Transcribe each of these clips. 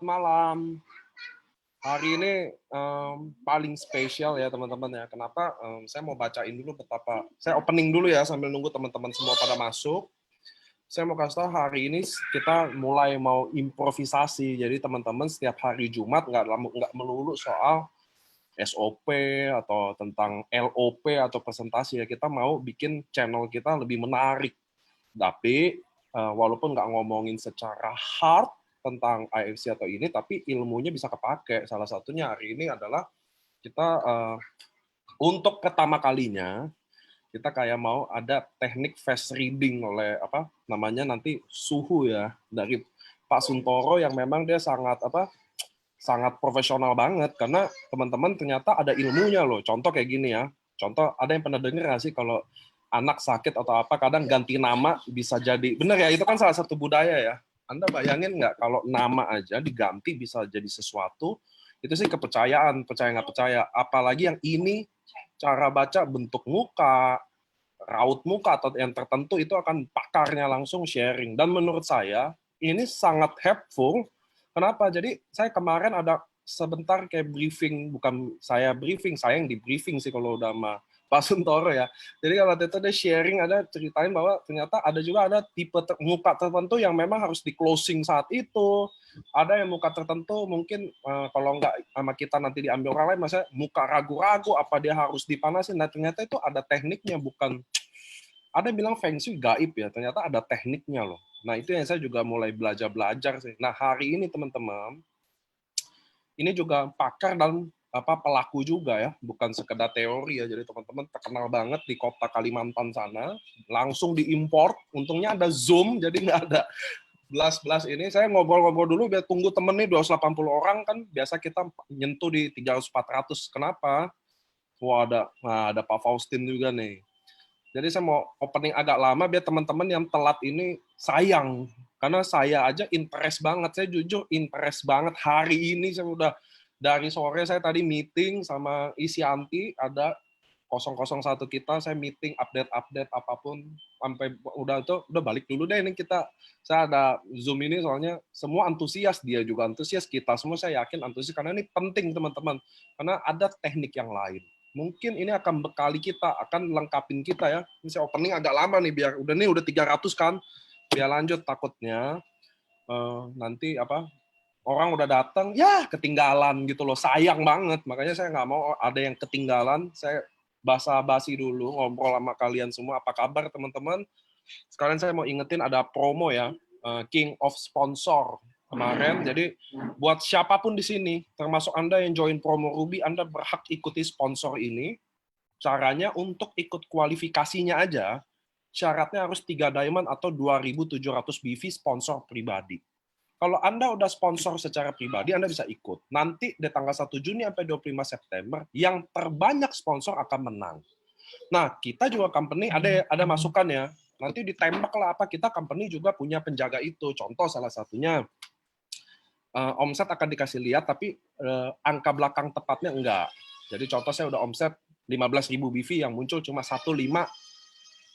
malam. Hari ini paling spesial ya teman-teman ya. Kenapa? Saya mau bacain dulu betapa. Saya opening dulu ya sambil nunggu teman-teman semua pada masuk. Saya mau kasih tahu hari ini kita mulai mau improvisasi. Jadi teman-teman setiap hari Jumat nggak melulu soal SOP atau tentang LOP atau presentasi ya. Kita mau bikin channel kita lebih menarik. Tapi walaupun nggak ngomongin secara hard tentang IFC atau ini, tapi ilmunya bisa kepake. Salah satunya hari ini adalah kita untuk pertama kalinya kita kayak mau ada teknik fast reading oleh apa namanya nanti suhu ya dari Pak Suntoro yang memang dia sangat sangat profesional banget karena teman-teman ternyata ada ilmunya loh. Contoh kayak gini ya. Contoh ada yang pernah dengar nggak sih kalau anak sakit atau apa kadang ganti nama bisa jadi bener ya, itu kan salah satu budaya ya. Anda bayangin nggak kalau nama aja diganti bisa jadi sesuatu, itu sih kepercayaan, percaya nggak percaya. Apalagi yang ini cara baca bentuk muka, raut muka atau yang tertentu itu akan pakarnya langsung sharing. Dan menurut saya ini sangat helpful. Kenapa? Jadi saya kemarin ada sebentar kayak briefing, bukan saya briefing, saya yang di briefing sih kalau udah sama Pak Suntoro ya. Jadi kalau itu dia sharing, ada ceritain bahwa ternyata ada juga ada tipe muka tertentu yang memang harus di closing saat itu. Ada yang muka tertentu mungkin kalau nggak sama kita nanti diambil orang lain, maksudnya muka ragu-ragu apa dia harus dipanasin. Nah ternyata itu ada tekniknya, bukan ada yang bilang feng shui gaib ya, ternyata ada tekniknya loh. Nah itu yang saya juga mulai belajar sih. Nah hari ini teman-teman, ini juga pakar dan pelaku juga ya, bukan sekedar teori ya. Jadi teman-teman terkenal banget di kota Kalimantan sana, langsung diimport. Untungnya ada Zoom, jadi nggak ada belas-belas ini. Saya ngobrol-ngobrol dulu, biar tunggu temen nih 280 orang kan, biasa kita nyentuh di 300-400. Kenapa? Wah ada Pak Faustin juga nih. Jadi saya mau opening agak lama biar teman-teman yang telat ini sayang. Karena saya aja interest banget, saya jujur interest banget. Hari ini saya udah dari sore saya tadi meeting sama Isyanti, ada 001 kita, saya meeting update apapun sampai udah balik dulu deh ini kita. Saya ada Zoom ini soalnya semua antusias, dia juga antusias, kita semua saya yakin antusias karena ini penting teman-teman. Karena ada teknik yang lain. Mungkin ini akan bekali kita, akan lengkapin kita ya. Ini saya opening agak lama nih biar udah 300 kan. Biar lanjut takutnya nanti orang udah datang ya ketinggalan gitu loh, sayang banget. Makanya saya nggak mau ada yang ketinggalan. Saya basa-basi dulu ngobrol sama kalian semua, apa kabar teman-teman. Sekalian saya mau ingetin ada promo ya, King of Sponsor kemarin. Jadi buat siapapun di sini, termasuk Anda yang join promo Ruby, Anda berhak ikuti sponsor ini. Caranya untuk ikut kualifikasinya aja, syaratnya harus 3 diamond atau 2.700 BV sponsor pribadi. Kalau Anda udah sponsor secara pribadi, Anda bisa ikut. Nanti di tanggal 1 Juni sampai 25 September, yang terbanyak sponsor akan menang. Nah, kita juga company ada masukan ya. Nanti ditembak lah apa, kita company juga punya penjaga itu. Contoh salah satunya, omset akan dikasih lihat, tapi angka belakang tepatnya enggak. Jadi contoh saya udah omset 15.000 BV, yang muncul cuma 15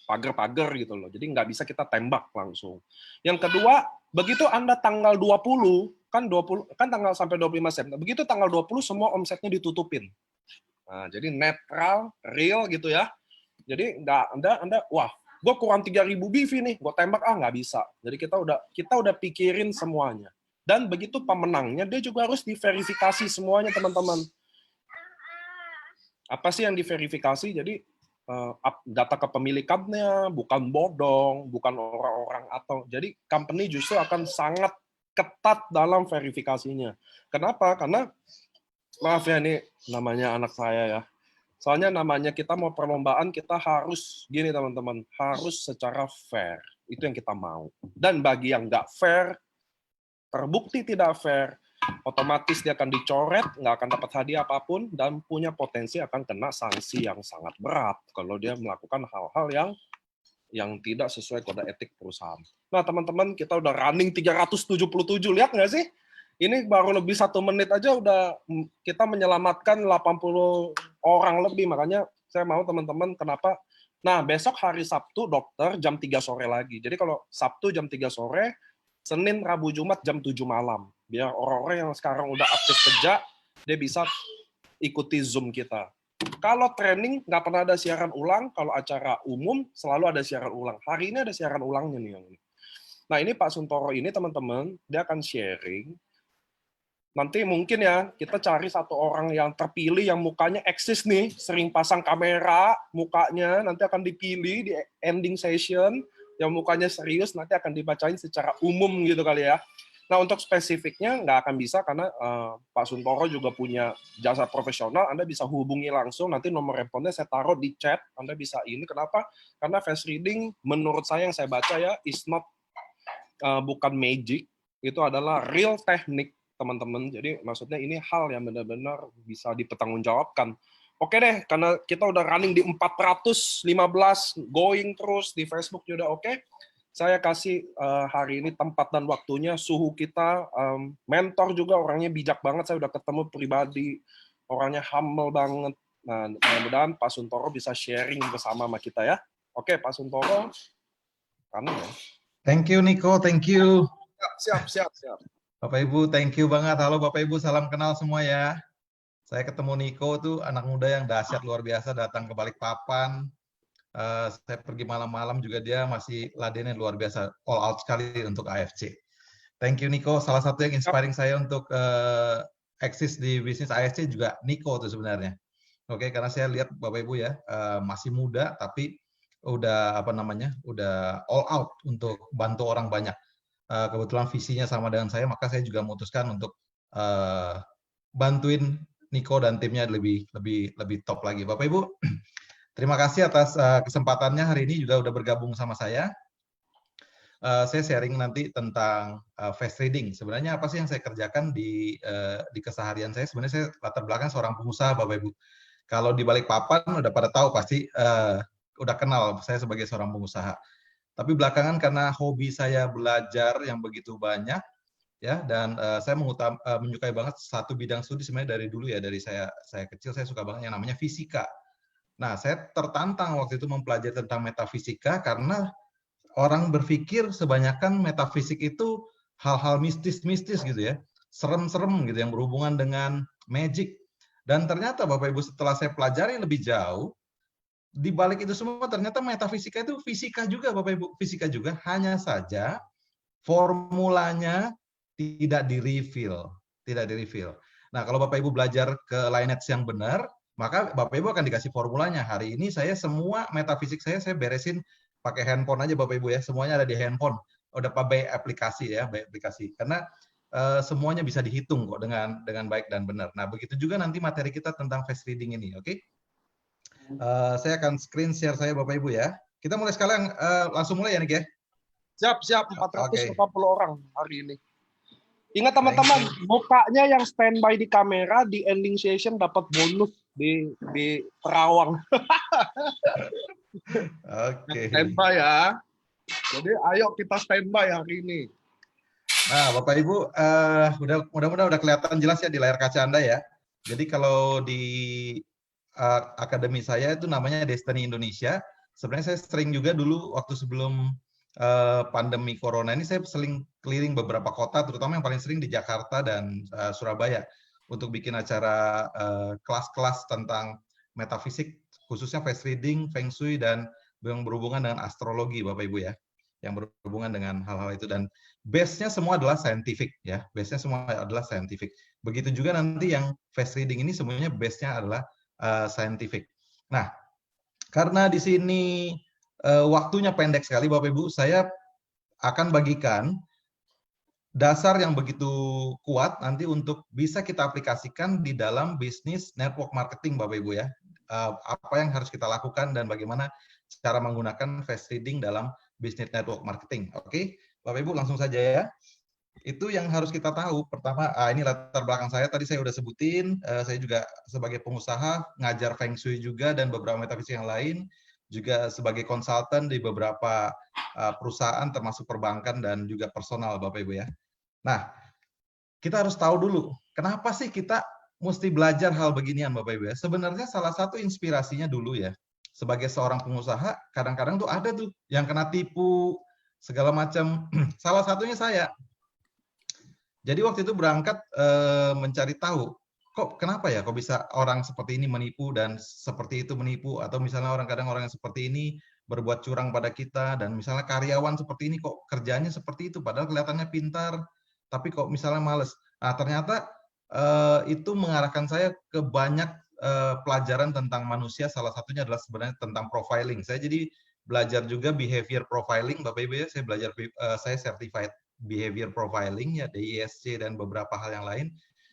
pagar-pagar gitu loh. Jadi nggak bisa kita tembak langsung. Yang kedua, begitu Anda tanggal 20, kan tanggal sampai 25 September. Begitu tanggal 20 semua omsetnya ditutupin. Nah, jadi netral, real gitu ya. Jadi nggak Anda wah, gue kurang 3.000 BV nih, gue tembak nggak bisa. Jadi kita udah pikirin semuanya. Dan begitu pemenangnya dia juga harus diverifikasi semuanya, teman-teman. Apa sih yang diverifikasi? Jadi data kepemilikannya, bukan bodong, bukan orang-orang atau jadi company justru akan sangat ketat dalam verifikasinya. Kenapa? Karena maaf ya ini namanya anak saya ya. Soalnya namanya kita mau perlombaan, kita harus gini teman-teman, harus secara fair. Itu yang kita mau. Dan bagi yang nggak fair, terbukti tidak fair, otomatis dia akan dicoret, nggak akan dapat hadiah apapun, dan punya potensi akan kena sanksi yang sangat berat kalau dia melakukan hal-hal yang tidak sesuai kode etik perusahaan. Nah, teman-teman, kita udah running 377, lihat nggak sih? Ini baru lebih 1 menit aja udah kita menyelamatkan 80 orang lebih, makanya saya mau teman-teman kenapa? Nah, besok hari Sabtu, dokter, jam 3 sore lagi. Jadi kalau Sabtu jam 3 sore, Senin, Rabu, Jumat jam 7 malam. biar orang-orang yang sekarang udah aktif kerja, dia bisa ikuti Zoom kita. Kalau training nggak pernah ada siaran ulang, kalau acara umum selalu ada siaran ulang. Hari ini ada siaran ulangnya nih yang ini. Nah ini Pak Suntoro ini teman-teman, dia akan sharing. Nanti mungkin ya kita cari satu orang yang terpilih yang mukanya eksis nih, sering pasang kamera mukanya, nanti akan dipilih di ending session, yang mukanya serius nanti akan dibacain secara umum gitu kali ya. Nah untuk spesifiknya nggak akan bisa karena Pak Suntoro juga punya jasa profesional, Anda bisa hubungi langsung, nanti nomor handphonenya saya taruh di chat, Anda bisa ini. Kenapa? Karena face reading menurut saya yang saya baca ya, is not bukan magic, itu adalah real teknik teman-teman. Jadi maksudnya ini hal yang benar-benar bisa dipertanggungjawabkan. Oke deh, karena kita udah running di 415, going terus di Facebook juga oke. Saya kasih hari ini tempat dan waktunya, suhu kita, mentor juga orangnya bijak banget, saya udah ketemu pribadi, orangnya humble banget. Nah, mudah-mudahan Pak Suntoro bisa sharing bersama sama kita ya. Oke, Pak Suntoro. Kamu ya. Thank you, Nico. Thank you. Siap. Bapak Ibu, thank you banget. Halo Bapak Ibu, salam kenal semua ya. Saya ketemu Nico tuh anak muda yang dahsyat luar biasa datang ke Balikpapan. Saya pergi malam-malam juga dia masih ladennya luar biasa, all out sekali untuk AFC. Thank you Nico. Salah satu yang inspiring saya untuk eksis di bisnis AFC juga Nico tuh sebenarnya. Oke, karena saya lihat Bapak Ibu ya masih muda tapi udah udah all out untuk bantu orang banyak. Kebetulan visinya sama dengan saya, maka saya juga memutuskan untuk bantuin Nico dan timnya lebih top lagi. Bapak Ibu, terima kasih atas kesempatannya hari ini juga udah bergabung sama saya. Saya sharing nanti tentang face reading. Sebenarnya apa sih yang saya kerjakan di keseharian saya? Sebenarnya saya latar belakang seorang pengusaha, Bapak Ibu. Kalau di Balikpapan udah pada tahu pasti udah kenal saya sebagai seorang pengusaha. Tapi belakangan karena hobi saya belajar yang begitu banyak, ya, dan saya menyukai banget satu bidang studi sebenarnya dari dulu ya, dari saya kecil saya suka banget yang namanya fisika. Nah, saya tertantang waktu itu mempelajari tentang metafisika karena orang berpikir kebanyakan metafisik itu hal-hal mistis-mistis gitu ya, serem-serem gitu yang berhubungan dengan magic. Dan ternyata Bapak Ibu setelah saya pelajari lebih jauh, di balik itu semua ternyata metafisika itu fisika juga Bapak Ibu, fisika juga, hanya saja formulanya tidak di-reveal. Nah, kalau Bapak Ibu belajar ke Lineage yang benar, maka Bapak Ibu akan dikasih formulanya. Hari ini saya semua metafisik saya beresin pakai handphone aja Bapak Ibu ya, semuanya ada di handphone. Udah pakai aplikasi ya, karena semuanya bisa dihitung kok dengan baik dan benar. Nah, begitu juga nanti materi kita tentang face reading ini, oke? Saya akan screen share saya Bapak Ibu ya. Kita mulai sekarang, langsung mulai ya Nick ya. Siap, 480 orang hari ini. Ingat teman-teman, mukanya yang standby di kamera di ending session dapat bonus di terawang. Oke. Standby ya. Jadi ayo kita standby hari ini. Nah, Bapak Ibu, mudah-mudahan udah kelihatan jelas ya di layar kaca Anda ya. Jadi kalau di akademi saya itu namanya Destiny Indonesia. Sebenarnya saya sering juga dulu waktu sebelum pandemi corona ini saya sering keliling beberapa kota, terutama yang paling sering di Jakarta dan Surabaya untuk bikin acara kelas-kelas tentang metafisik, khususnya face reading, feng shui, dan yang berhubungan dengan astrologi, Bapak Ibu ya, yang berhubungan dengan hal-hal itu. Dan base-nya semua adalah scientific ya, base-nya semua adalah scientific. Begitu juga nanti yang face reading ini semuanya base-nya adalah scientific. Nah, karena di sini waktunya pendek sekali Bapak Ibu, saya akan bagikan dasar yang begitu kuat nanti untuk bisa kita aplikasikan di dalam bisnis network marketing Bapak Ibu ya. Apa yang harus kita lakukan dan bagaimana cara menggunakan face reading dalam bisnis network marketing. Oke, Bapak Ibu langsung saja ya. Itu yang harus kita tahu. Pertama, ini latar belakang saya tadi saya udah sebutin. Saya juga sebagai pengusaha ngajar feng shui juga dan beberapa metafisik yang lain. Juga sebagai konsultan di beberapa perusahaan termasuk perbankan dan juga personal Bapak Ibu ya. Nah, kita harus tahu dulu kenapa sih kita mesti belajar hal beginian Bapak Ibu ya. Sebenarnya salah satu inspirasinya dulu ya, sebagai seorang pengusaha kadang-kadang tuh ada tuh yang kena tipu segala macam. Salah satunya saya. Jadi waktu itu berangkat mencari tahu, kok kenapa ya kok bisa orang seperti ini menipu dan seperti itu menipu, atau misalnya kadang orang yang seperti ini berbuat curang pada kita, dan misalnya karyawan seperti ini kok kerjanya seperti itu padahal kelihatannya pintar tapi kok misalnya males. Nah, ternyata itu mengarahkan saya ke banyak pelajaran tentang manusia, salah satunya adalah sebenarnya tentang profiling. Saya jadi belajar juga behavior profiling, Bapak Ibu ya, saya belajar saya certified behavior profiling ya, DISC dan beberapa hal yang lain.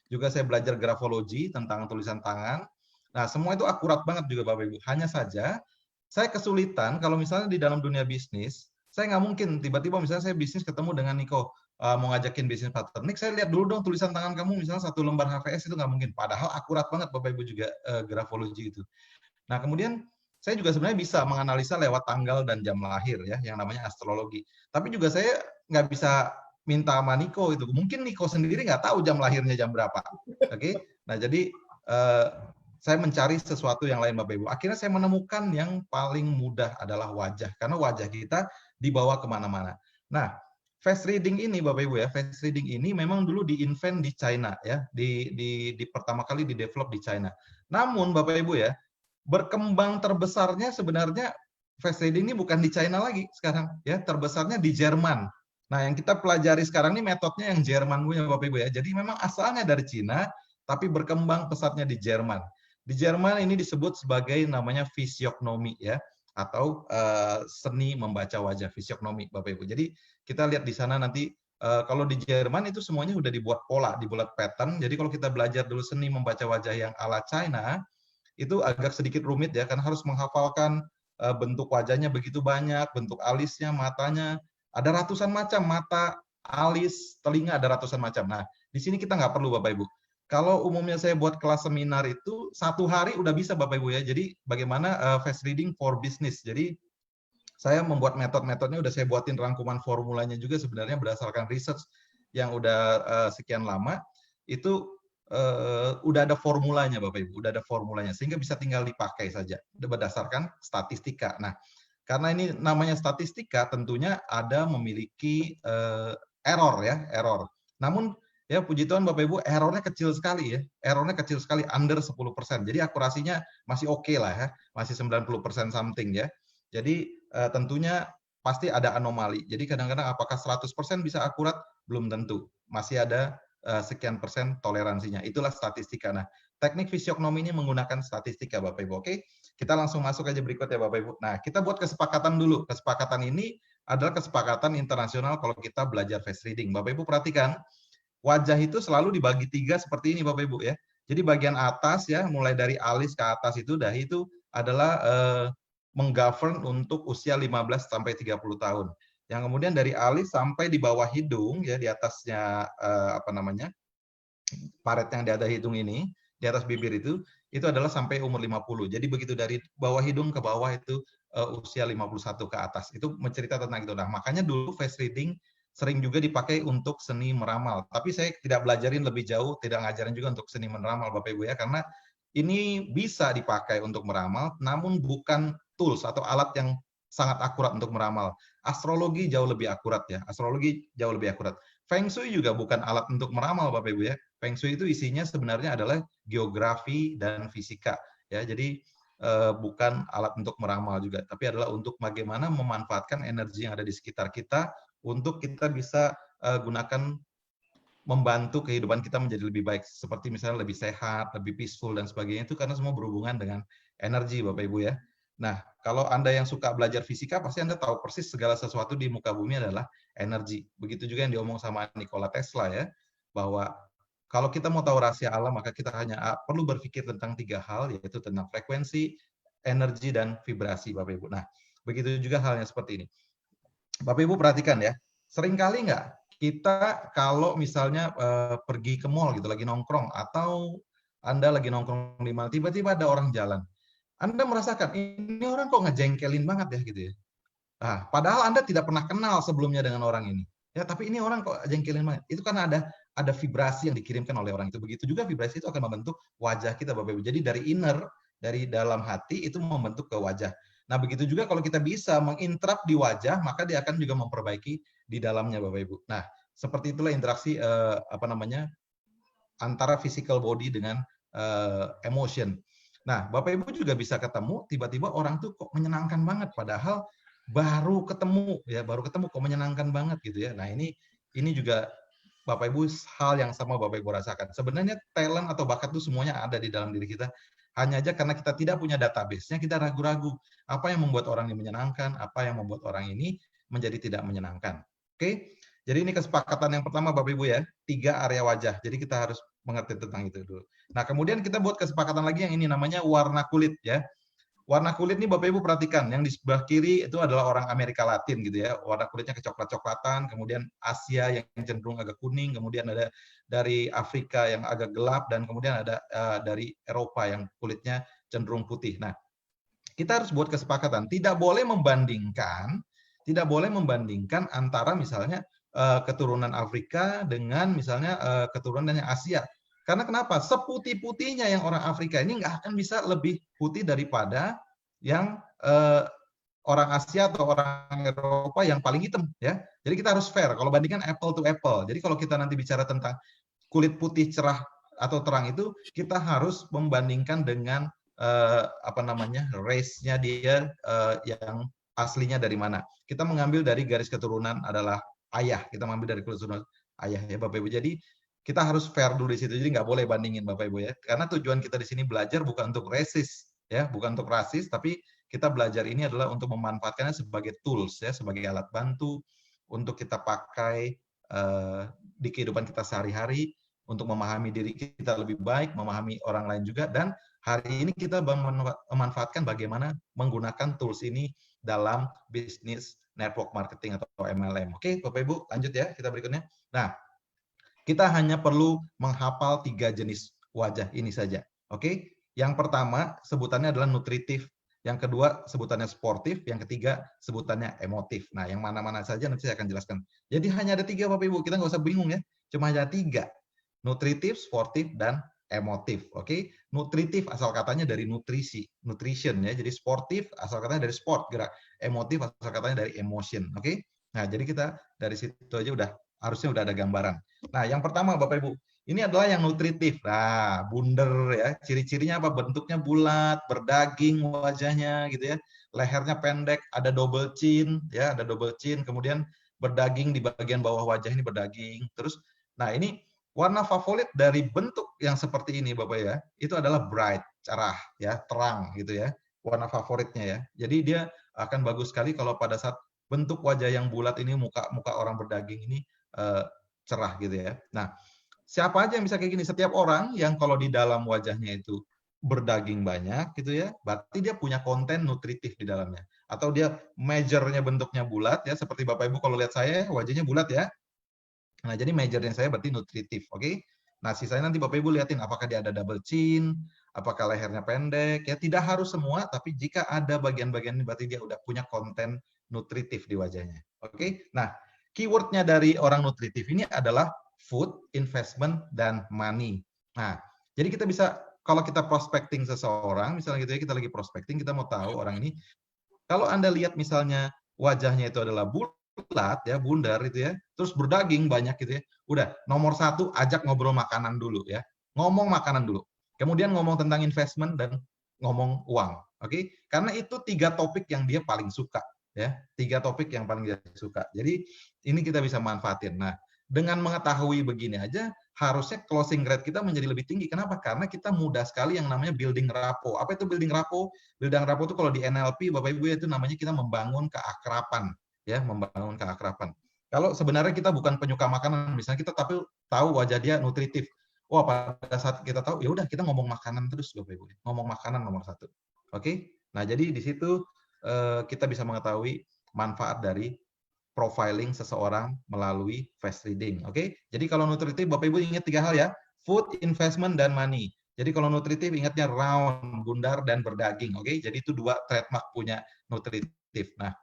Juga saya belajar grafologi tentang tulisan tangan. Nah, semua itu akurat banget juga Bapak Ibu. Hanya saja saya kesulitan kalau misalnya di dalam dunia bisnis, saya nggak mungkin tiba-tiba misalnya saya bisnis ketemu dengan Niko, mau ngajakin bisnis partner. Nik, saya lihat dulu dong tulisan tangan kamu, misalnya 1 lembar HVS, itu nggak mungkin. Padahal akurat banget Bapak Ibu juga grafologi itu. Nah, kemudian saya juga sebenarnya bisa menganalisa lewat tanggal dan jam lahir ya, yang namanya astrologi. Tapi juga saya nggak bisa minta sama Niko itu. Mungkin Niko sendiri nggak tahu jam lahirnya jam berapa. Oke? Nah, jadi saya mencari sesuatu yang lain Bapak Ibu. Akhirnya saya menemukan yang paling mudah adalah wajah. Karena wajah kita dibawa kemana-mana. Nah, face reading ini Bapak Ibu ya, face reading ini memang dulu di-invent di China ya, di pertama kali di-develop di China. Namun Bapak Ibu ya, berkembang terbesarnya sebenarnya face reading ini bukan di China lagi sekarang ya, terbesarnya di Jerman. Nah, yang kita pelajari sekarang ini metodenya yang Jerman punya Bapak Ibu ya. Jadi memang asalnya dari Cina tapi berkembang pesatnya di Jerman. Di Jerman ini disebut sebagai namanya fisiognomi ya, atau seni membaca wajah, fisiognomi Bapak Ibu. Jadi kita lihat di sana nanti kalau di Jerman itu semuanya sudah dibuat pola, dibuat pattern. Jadi kalau kita belajar dulu seni membaca wajah yang ala China, itu agak sedikit rumit ya, karena harus menghafalkan bentuk wajahnya begitu banyak, bentuk alisnya, matanya, ada ratusan macam, mata, alis, telinga, ada ratusan macam. Nah, di sini kita nggak perlu Bapak Ibu. Kalau umumnya saya buat kelas seminar itu 1 hari udah bisa Bapak Ibu ya. Jadi bagaimana face reading for business. Jadi saya membuat metode-metodenya, udah saya buatin rangkuman formulanya juga sebenarnya berdasarkan research yang udah sekian lama. Itu udah ada formulanya Bapak Ibu, udah ada formulanya sehingga bisa tinggal dipakai saja berdasarkan statistika. Nah, karena ini namanya statistika, tentunya ada memiliki error ya, error. Namun ya puji Tuhan Bapak Ibu, errornya kecil sekali ya, errornya kecil sekali, under 10%. Jadi akurasinya masih oke lah ya, masih 90% something ya. Jadi tentunya pasti ada anomali. Jadi kadang-kadang apakah 100% bisa akurat? Belum tentu. Masih ada sekian persen toleransinya. Itulah statistika. Nah, teknik fisiognomi ini menggunakan statistika Bapak Ibu. Oke, kita langsung masuk aja berikut ya Bapak Ibu. Nah, kita buat kesepakatan dulu. Kesepakatan ini adalah kesepakatan internasional kalau kita belajar face reading. Bapak Ibu perhatikan, wajah itu selalu dibagi 3 seperti ini Bapak Ibu ya. Jadi bagian atas ya, mulai dari alis ke atas itu, dahi itu adalah menggovern untuk usia 15 sampai 30 tahun. Yang kemudian dari alis sampai di bawah hidung ya, di atasnya apa namanya? Paret yang di atas hidung ini, di atas bibir itu adalah sampai umur 50. Jadi begitu dari bawah hidung ke bawah itu usia 51 ke atas. Itu mencerita tentang itu. Nah, makanya dulu face reading sering juga dipakai untuk seni meramal. Tapi saya tidak belajarin lebih jauh, tidak ngajarin juga untuk seni meramal Bapak Ibu ya, karena ini bisa dipakai untuk meramal, namun bukan tools atau alat yang sangat akurat untuk meramal. Astrologi jauh lebih akurat ya, astrologi jauh lebih akurat. Feng Shui juga bukan alat untuk meramal Bapak Ibu ya. Feng Shui itu isinya sebenarnya adalah geografi dan fisika ya. Jadi bukan alat untuk meramal juga, tapi adalah untuk bagaimana memanfaatkan energi yang ada di sekitar kita untuk kita bisa gunakan membantu kehidupan kita menjadi lebih baik, seperti misalnya lebih sehat, lebih peaceful dan sebagainya, itu karena semua berhubungan dengan energi Bapak Ibu ya. Nah, kalau Anda yang suka belajar fisika, pasti Anda tahu persis segala sesuatu di muka bumi adalah energi. Begitu juga yang diomong sama Nikola Tesla ya, bahwa kalau kita mau tahu rahasia alam, maka kita hanya perlu berpikir tentang 3 hal, yaitu tentang frekuensi, energi, dan vibrasi Bapak Ibu. Nah, begitu juga halnya seperti ini. Bapak Ibu perhatikan ya, seringkali nggak kita kalau misalnya pergi ke mall gitu, lagi nongkrong, atau Anda lagi nongkrong di mall, tiba-tiba ada orang jalan. Anda merasakan, ini orang kok ngejengkelin banget ya gitu ya. Nah, padahal Anda tidak pernah kenal sebelumnya dengan orang ini. Ya, tapi ini orang kok jengkelin banget. Itu karena ada vibrasi yang dikirimkan oleh orang itu. Begitu juga vibrasi itu akan membentuk wajah kita Bapak Ibu. Jadi dari inner, dari dalam hati itu membentuk ke wajah. Nah, begitu juga kalau kita bisa menginterap di wajah, maka dia akan juga memperbaiki di dalamnya Bapak Ibu. Nah, seperti itulah interaksi antara physical body dengan emotion. Nah, Bapak Ibu juga bisa ketemu tiba-tiba orang tuh kok menyenangkan banget padahal baru ketemu kok menyenangkan banget gitu ya. Nah, ini juga Bapak Ibu hal yang sama Bapak Ibu rasakan. Sebenarnya talent atau bakat itu semuanya ada di dalam diri kita. Hanya aja karena kita tidak punya database-nya, kita ragu-ragu apa yang membuat orang ini menyenangkan, apa yang membuat orang ini menjadi tidak menyenangkan. Oke? Jadi ini kesepakatan yang pertama Bapak Ibu ya, 3 area wajah. Jadi kita harus mengerti tentang itu dulu. Nah, kemudian kita buat kesepakatan lagi yang ini namanya warna kulit ya. Warna kulit nih Bapak Ibu perhatikan, yang di sebelah kiri itu adalah orang Amerika Latin gitu ya. Warna kulitnya kecoklat-coklatan, kemudian Asia yang cenderung agak kuning, kemudian ada dari Afrika yang agak gelap, dan kemudian ada dari Eropa yang kulitnya cenderung putih. Nah, kita harus buat kesepakatan, tidak boleh membandingkan antara misalnya keturunan Afrika dengan misalnya keturunan yang Asia. Karena kenapa? Seputih-putihnya yang orang Afrika ini nggak akan bisa lebih putih daripada yang orang Asia atau orang Eropa yang paling hitam ya. Jadi kita harus fair. Kalau bandingkan apple to apple. Jadi kalau kita nanti bicara tentang kulit putih cerah atau terang itu, kita harus membandingkan dengan race-nya dia yang aslinya dari mana. Kita mengambil dari garis keturunan adalah ayah. Kita mengambil dari keturunan ayah ya Bapak Ibu. Jadi kita harus fair dulu di situ. Jadi nggak boleh bandingin Bapak Ibu ya. Karena tujuan kita di sini belajar bukan untuk rasis ya, bukan untuk rasis, tapi kita belajar ini adalah untuk memanfaatkannya sebagai tools ya, sebagai alat bantu untuk kita pakai di kehidupan kita sehari-hari untuk memahami diri kita lebih baik, memahami orang lain juga, dan hari ini kita memanfaatkan bagaimana menggunakan tools ini dalam bisnis network marketing atau MLM. Oke, Bapak Ibu, lanjut ya, kita berikutnya. Nah, kita hanya perlu menghafal 3 jenis wajah ini saja. Oke? Yang pertama sebutannya adalah nutritif, yang kedua sebutannya sportif, yang ketiga sebutannya emotif. Nah, yang mana-mana saja nanti saya akan jelaskan. Jadi hanya ada 3 Bapak Ibu, kita nggak usah bingung ya. Cuma ada 3. Nutritif, sportif, dan emotif. Oke? Nutritif asal katanya dari nutrisi, nutrition ya. Jadi sportif asal katanya dari sport, gerak. Emotif asal katanya dari emotion. Oke? Nah, jadi kita dari situ aja harusnya udah ada gambaran. Nah, yang pertama Bapak Ibu, ini adalah yang nutritif. Nah, bunder ya, ciri-cirinya apa? Bentuknya bulat, berdaging wajahnya gitu ya. Lehernya pendek, ada double chin ya, ada double chin, kemudian berdaging di bagian bawah wajah ini berdaging. Terus nah ini warna favorit dari bentuk yang seperti ini Bapak ya, itu adalah bright, cerah ya, terang gitu ya. Warna favoritnya ya. Jadi dia akan bagus sekali kalau pada saat bentuk wajah yang bulat ini, muka orang berdaging ini cerah gitu ya. Nah, siapa aja yang bisa kayak gini? Setiap orang yang kalau di dalam wajahnya itu berdaging banyak gitu ya, berarti dia punya konten nutritif di dalamnya. Atau dia majornya bentuknya bulat ya, seperti Bapak Ibu kalau lihat saya wajahnya bulat ya. Nah, jadi majornya saya berarti nutritif, oke? Nah, sisanya nanti Bapak Ibu lihatin apakah dia ada double chin, apakah lehernya pendek, ya tidak harus semua, tapi jika ada bagian-bagian ini berarti dia udah punya konten nutritif di wajahnya. Oke? Nah, keywordnya dari orang nutritif ini adalah food, investment, dan money. Nah, jadi kita bisa, kalau kita prospecting seseorang, misalnya gitu ya, kita lagi prospecting, kita mau tahu orang ini, kalau Anda lihat misalnya wajahnya itu adalah bulat, ya, bundar itu ya, terus berdaging banyak gitu ya, udah, nomor 1, ajak ngobrol makanan dulu ya, ngomong makanan dulu. Kemudian ngomong tentang investment dan ngomong uang, oke? Karena itu 3 topik yang dia paling suka. Ya, 3 topik yang paling dia suka. Jadi ini kita bisa manfaatin. Nah, dengan mengetahui begini aja, harusnya closing rate kita menjadi lebih tinggi. Kenapa? Karena kita mudah sekali yang namanya building rapport. Apa itu building rapport? Building rapport itu kalau di NLP, Bapak Ibu, itu namanya kita membangun keakraban. Ya, membangun keakraban. Kalau sebenarnya kita bukan penyuka makanan, misalnya kita tapi tahu wajah dia nutritif. Wah, pada saat kita tahu, ya udah kita ngomong makanan terus, Bapak Ibu. Ngomong makanan nomor 1. Oke? Nah, jadi di situ kita bisa mengetahui manfaat dari profiling seseorang melalui face reading. Oke? Jadi kalau nutritif, Bapak Ibu ingat 3 hal ya, food, investment, dan money. Jadi kalau nutritif ingatnya round, bundar, dan berdaging. Oke? Jadi itu 2 trademark punya nutritif. Nah,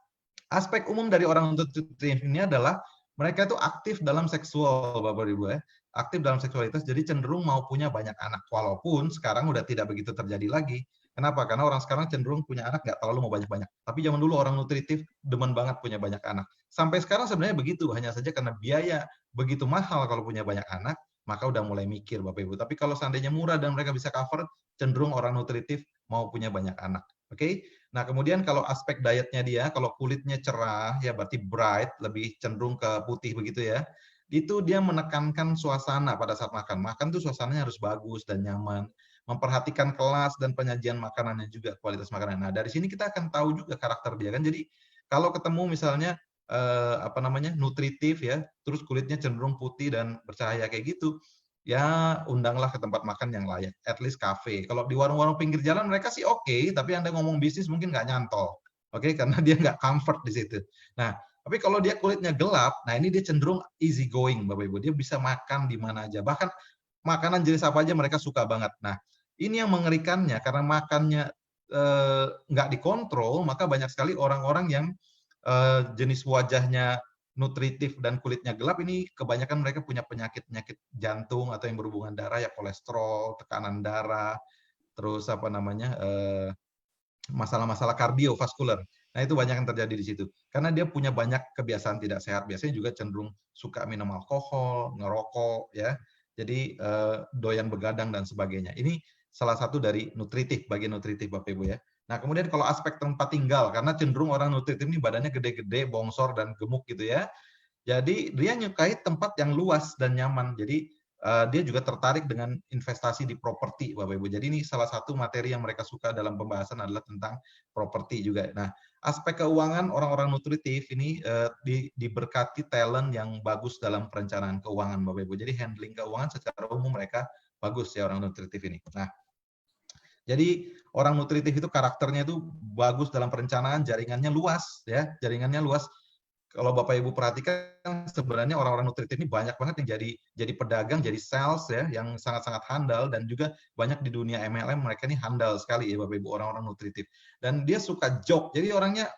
aspek umum dari orang nutritif ini adalah mereka itu aktif dalam seksual, Bapak Ibu ya. Aktif dalam seksualitas, jadi cenderung mau punya banyak anak. Walaupun sekarang udah tidak begitu terjadi lagi. Kenapa? Karena orang sekarang cenderung punya anak nggak terlalu mau banyak-banyak. Tapi zaman dulu orang nutritif demen banget punya banyak anak. Sampai sekarang sebenarnya begitu, hanya saja karena biaya begitu mahal kalau punya banyak anak, maka udah mulai mikir Bapak Ibu. Tapi kalau seandainya murah dan mereka bisa cover, cenderung orang nutritif mau punya banyak anak. Oke? Nah, kemudian kalau aspek dietnya dia, kalau kulitnya cerah, ya berarti bright, lebih cenderung ke putih begitu ya. Itu dia menekankan suasana pada saat makan. Makan tuh suasananya harus bagus dan nyaman, memperhatikan kelas dan penyajian makanannya juga, kualitas makanan. Nah, dari sini kita akan tahu juga karakter dia kan. Jadi kalau ketemu misalnya apa namanya nutritif ya, terus kulitnya cenderung putih dan bercahaya kayak gitu, ya undanglah ke tempat makan yang layak, at least kafe. Kalau di warung-warung pinggir jalan mereka sih oke, tapi Anda ngomong bisnis mungkin nggak nyantol, oke, karena dia nggak comfort di situ. Nah, tapi kalau dia kulitnya gelap, nah ini dia cenderung easy going, Bapak Ibu. Dia bisa makan di mana aja, bahkan makanan jenis apa aja mereka suka banget. Nah, ini yang mengerikannya karena makannya nggak dikontrol, maka banyak sekali orang-orang yang jenis wajahnya nutritif dan kulitnya gelap ini kebanyakan mereka punya penyakit-penyakit jantung atau yang berhubungan darah ya kolesterol, tekanan darah, terus apa namanya masalah-masalah kardiovaskuler. Nah, itu banyak yang terjadi di situ. Karena dia punya banyak kebiasaan tidak sehat. Biasanya juga cenderung suka minum alkohol, ngerokok, ya. Jadi, doyan begadang dan sebagainya. Ini salah satu dari nutritif, bagian nutritif Bapak Ibu ya. Nah, kemudian kalau aspek tempat tinggal, karena cenderung orang nutritif ini badannya gede-gede, bongsor, dan gemuk gitu ya. Jadi dia nyukai tempat yang luas dan nyaman. Jadi dia juga tertarik dengan investasi di properti, Bapak Ibu. Jadi ini salah satu materi yang mereka suka dalam pembahasan adalah tentang properti juga. Nah, aspek keuangan orang-orang nutritif ini diberkati talent yang bagus dalam perencanaan keuangan, Bapak Ibu. Jadi handling keuangan secara umum mereka bagus ya orang nutritif ini. Nah, jadi orang nutritif itu karakternya itu bagus dalam perencanaan, jaringannya luas ya, jaringannya luas. Kalau Bapak Ibu perhatikan sebenarnya orang-orang nutritif ini banyak banget yang jadi pedagang, jadi sales ya, yang sangat-sangat handal dan juga banyak di dunia MLM mereka ini handal sekali ya Bapak Ibu orang-orang nutritif. Dan dia suka joke, jadi orangnya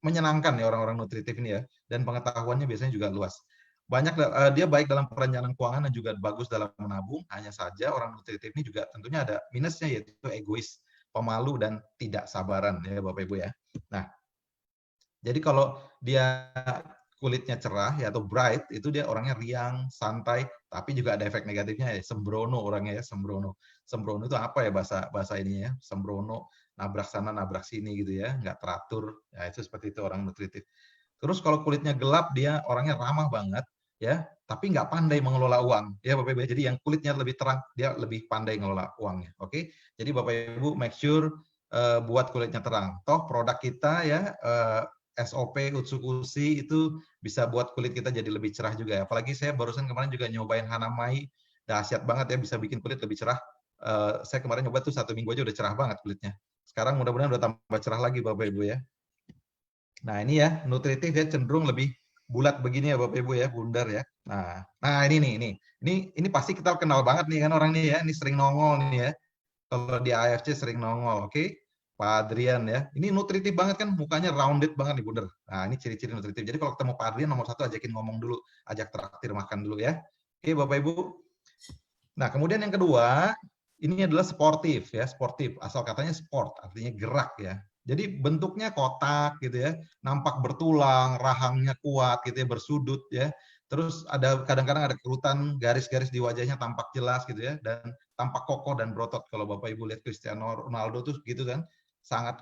menyenangkan ya orang-orang nutritif ini ya, dan pengetahuannya biasanya juga luas. Banyak dia baik dalam perencanaan keuangan dan juga bagus dalam menabung. Hanya saja orang nutritif ini juga tentunya ada minusnya yaitu egois, pemalu dan tidak sabaran ya Bapak Ibu ya. Nah, jadi kalau dia kulitnya cerah ya atau bright itu dia orangnya riang, santai, tapi juga ada efek negatifnya ya, sembrono orangnya ya, sembrono. Sembrono itu apa ya bahasa bahasa ini ya? Sembrono, nabrak sana nabrak sini gitu ya, nggak teratur. Ya itu seperti itu orang nutritif. Terus kalau kulitnya gelap dia orangnya ramah banget ya, tapi nggak pandai mengelola uang ya Bapak Ibu. Jadi yang kulitnya lebih terang dia lebih pandai mengelola uangnya. Oke. Jadi Bapak Ibu make sure buat kulitnya terang. Toh produk kita ya SOP Utsukushi itu bisa buat kulit kita jadi lebih cerah juga ya. Apalagi saya barusan kemarin juga nyobain Hanamai, dahsyat banget ya bisa bikin kulit lebih cerah. Saya kemarin nyoba tuh 1 minggu aja udah cerah banget kulitnya. Sekarang mudah-mudahan udah tambah cerah lagi Bapak Ibu ya. Nah ini ya nutritif ya cenderung lebih bulat begini ya Bapak Ibu ya, bundar ya. Nah ini nih, ini pasti kita kenal banget nih kan orang ini ya, ini sering nongol nih ya. Kalau di AFC sering nongol, oke? Pak Adrian ya. Ini nutritif banget kan, mukanya rounded banget nih, Bundar. Nah, ini ciri-ciri nutritif. Jadi kalau ketemu Pak Adrian nomor 1 ajakin ngomong dulu, ajak traktir makan dulu ya. Oke, Bapak Ibu. Nah, kemudian yang kedua, ini adalah sportif ya, sportif. Asal katanya sport, artinya gerak ya. Jadi bentuknya kotak gitu ya, nampak bertulang, rahangnya kuat gitu ya, bersudut ya. Terus ada kadang-kadang ada kerutan, garis-garis di wajahnya tampak jelas gitu ya, dan tampak kokoh dan berotot. Kalau Bapak Ibu lihat Cristiano Ronaldo tuh gitu kan, sangat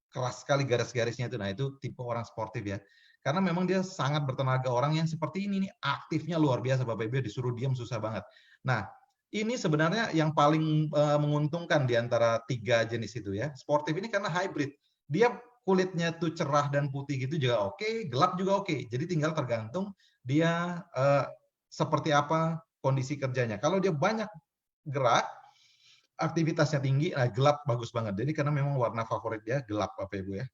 keras sekali garis-garisnya itu. Nah, itu tipe orang sportif ya. Karena memang dia sangat bertenaga, orang yang seperti ini nih aktifnya luar biasa Bapak Ibu, disuruh diam susah banget. Nah, ini sebenarnya yang paling menguntungkan di antara 3 jenis itu ya. Sportif ini karena hybrid. Dia kulitnya tuh cerah dan putih gitu juga oke, gelap juga oke. Jadi tinggal tergantung dia seperti apa kondisi kerjanya. Kalau dia banyak gerak, aktivitasnya tinggi, nah gelap bagus banget. Jadi karena memang warna favorit dia gelap Bapak Ibu ya.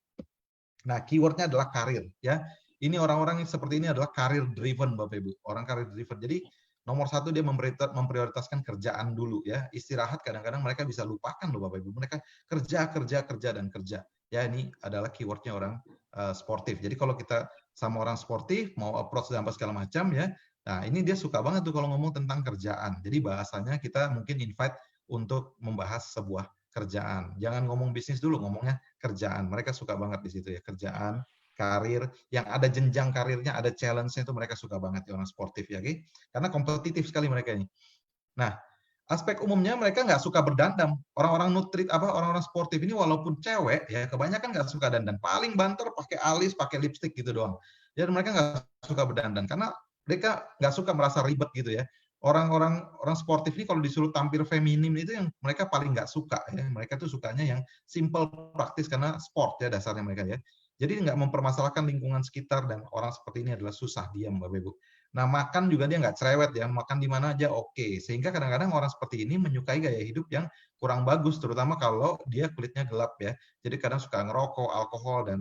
Nah, keywordnya adalah karir ya. Ini orang-orang yang seperti ini adalah karir driven Bapak Ibu. Orang karir driven. Jadi nomor 1 dia memprioritaskan kerjaan dulu ya. Istirahat kadang-kadang mereka bisa lupakan loh Bapak Ibu. Mereka kerja, kerja, kerja, dan kerja. Ya ini adalah keywordnya orang sportif. Jadi kalau kita sama orang sportif, mau approach dan apa segala macam ya. Nah ini dia suka banget tuh kalau ngomong tentang kerjaan. Jadi bahasanya kita mungkin invite untuk membahas sebuah kerjaan. Jangan ngomong bisnis dulu, ngomongnya kerjaan. Mereka suka banget di situ ya, kerjaan, karir, yang ada jenjang karirnya, ada challenge-nya itu mereka suka banget ya orang sportif ya, oke? Karena kompetitif sekali mereka ini. Nah, aspek umumnya mereka nggak suka berdandan. Orang-orang orang-orang sportif ini walaupun cewek ya, kebanyakan nggak suka dandan. Paling banter pakai alis, pakai lipstick gitu doang. Jadi mereka nggak suka berdandan karena mereka nggak suka merasa ribet gitu ya. Orang sportif ini kalau disuruh tampil feminim itu yang mereka paling nggak suka ya. Mereka tuh sukanya yang simple, praktis karena sport ya dasarnya mereka ya. Jadi nggak mempermasalahkan lingkungan sekitar dan orang seperti ini adalah susah diam, Bapak Ibu. Nah, makan juga dia nggak cerewet ya, makan di mana aja oke. Sehingga kadang-kadang orang seperti ini menyukai gaya hidup yang kurang bagus, terutama kalau dia kulitnya gelap ya. Jadi kadang suka ngerokok, alkohol, dan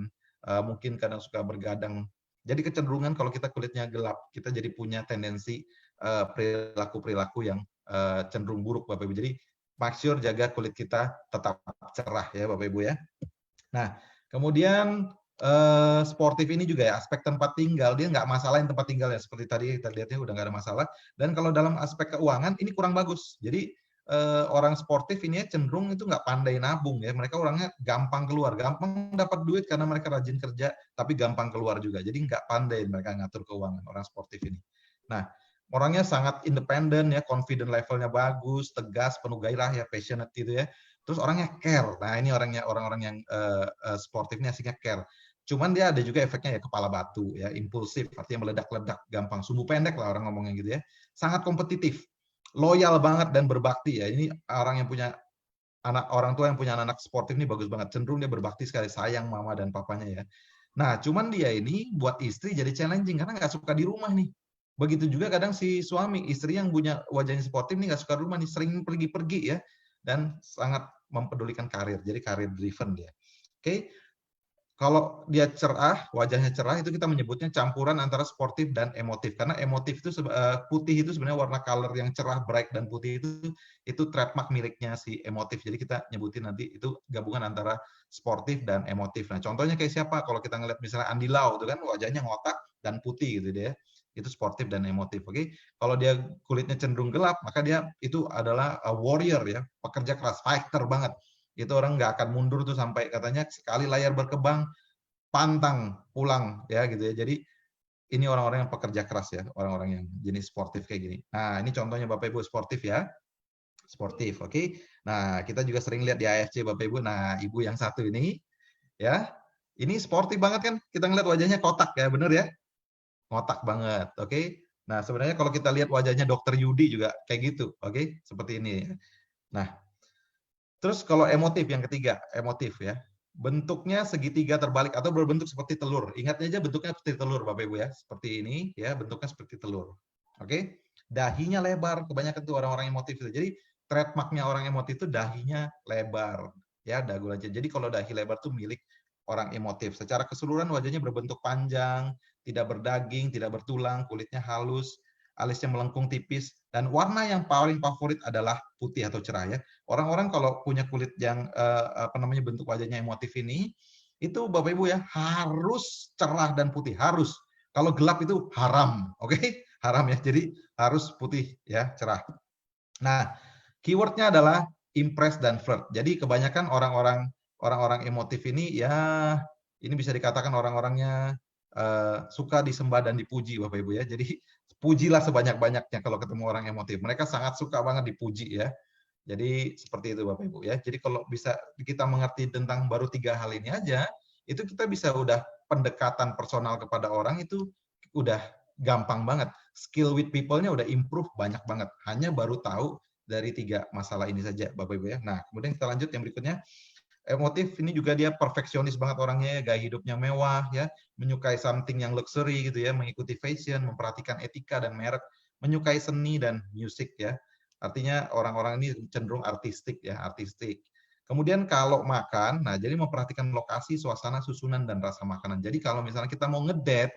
mungkin kadang suka bergadang. Jadi kecenderungan kalau kita kulitnya gelap, kita jadi punya tendensi perilaku-perilaku yang cenderung buruk, Bapak Ibu. Jadi make sure jaga kulit kita tetap cerah ya, Bapak Ibu ya. Nah, kemudian sportif ini juga ya, aspek tempat tinggal, dia nggak masalahin tempat tinggal ya, seperti tadi kita lihatnya udah nggak ada masalah. Dan kalau dalam aspek keuangan, ini kurang bagus. Jadi orang sportif ini cenderung itu nggak pandai nabung ya, mereka orangnya gampang keluar, gampang dapat duit karena mereka rajin kerja, tapi gampang keluar juga. Jadi nggak pandai mereka ngatur keuangan, orang sportif ini. Nah, orangnya sangat independen ya, confident levelnya bagus, tegas, penuh gairah ya, passionate gitu ya. Terus orangnya care. Nah, ini orang-orang yang sportif ini asiknya care. Cuman dia ada juga efeknya ya, kepala batu ya, impulsif, artinya meledak-ledak, gampang sumbu pendek lah orang ngomongnya gitu ya. Sangat kompetitif, loyal banget dan berbakti ya. Ini orang yang punya orang tua yang punya anak sportif ini bagus banget. Cenderung dia berbakti sekali, sayang mama dan papanya ya. Nah, cuman dia ini buat istri jadi challenging karena nggak suka di rumah nih. Begitu juga kadang si suami, istri yang punya wajahnya sportif nih nggak suka di rumah nih, sering pergi-pergi ya, dan sangat mempedulikan karir. Jadi karir driven dia. Oke, kalau dia cerah, wajahnya cerah, itu kita menyebutnya campuran antara sportif dan emotif. Karena emotif itu putih itu sebenarnya warna color yang cerah, bright dan putih itu trademark miliknya si emotif. Jadi kita nyebutin nanti itu gabungan antara sportif dan emotif. Nah, contohnya kayak siapa? Kalau kita ngeliat misalnya Andy Lau itu kan wajahnya ngotak dan putih gitu dia. Itu sportif dan emotif. Oke. Kalau dia kulitnya cenderung gelap, maka dia itu adalah warrior ya, pekerja keras, fighter banget. Itu orang nggak akan mundur tuh sampai katanya sekali layar berkembang pantang pulang ya gitu ya. Jadi ini orang-orang yang pekerja keras ya, orang-orang yang jenis sportif kayak gini. Nah, ini contohnya Bapak Ibu sportif ya. Sportif, oke. Nah, kita juga sering lihat di AFC Bapak Ibu. Nah, Ibu yang satu ini ya. Ini sportif banget kan? Kita ngeliat wajahnya kotak ya, bener ya? Kotak banget, oke. Nah, sebenarnya kalau kita lihat wajahnya Dokter Yudi juga kayak gitu, oke? Seperti ini. Nah, terus kalau emotif yang ketiga, emotif ya. Bentuknya segitiga terbalik atau berbentuk seperti telur. Ingat aja bentuknya seperti telur Bapak Ibu ya. Seperti ini ya, bentuknya seperti telur. Oke? Dahinya lebar, kebanyakan tuh orang-orang emotif itu. Jadi trademarknya orang emotif itu dahinya lebar. Ya, dagu aja. Jadi kalau dahi lebar tuh milik orang emotif. Secara keseluruhan wajahnya berbentuk panjang, tidak berdaging, tidak bertulang, kulitnya halus, alisnya melengkung tipis, dan warna yang paling favorit adalah putih atau cerah ya. Orang-orang kalau punya kulit yang bentuk wajahnya emotif ini, itu Bapak Ibu ya harus cerah dan putih, harus. Kalau gelap itu haram, oke? Haram ya. Jadi harus putih ya, cerah. Nah, keywordnya adalah impress dan flirt. Jadi kebanyakan orang-orang emotif ini ya ini bisa dikatakan orang-orangnya suka disembah dan dipuji Bapak Ibu ya. Jadi pujilah sebanyak-banyaknya kalau ketemu orang emotif. Mereka sangat suka banget dipuji ya. Jadi seperti itu Bapak Ibu ya. Jadi kalau bisa kita mengerti tentang baru 3 hal ini aja, itu kita bisa udah pendekatan personal kepada orang itu udah gampang banget. Skill with people-nya udah improve banyak banget. Hanya baru tahu dari 3 masalah ini saja Bapak Ibu ya. Nah, kemudian kita lanjut yang berikutnya. Emotif ini juga dia perfeksionis banget orangnya, gaya hidupnya mewah ya, menyukai something yang luxury gitu ya, mengikuti fashion, memperhatikan etika dan merek, menyukai seni dan musik ya. Artinya orang-orang ini cenderung artistik ya, artistik. Kemudian kalau makan, nah jadi memperhatikan lokasi, suasana, susunan dan rasa makanan. Jadi kalau misalnya kita mau ngedate,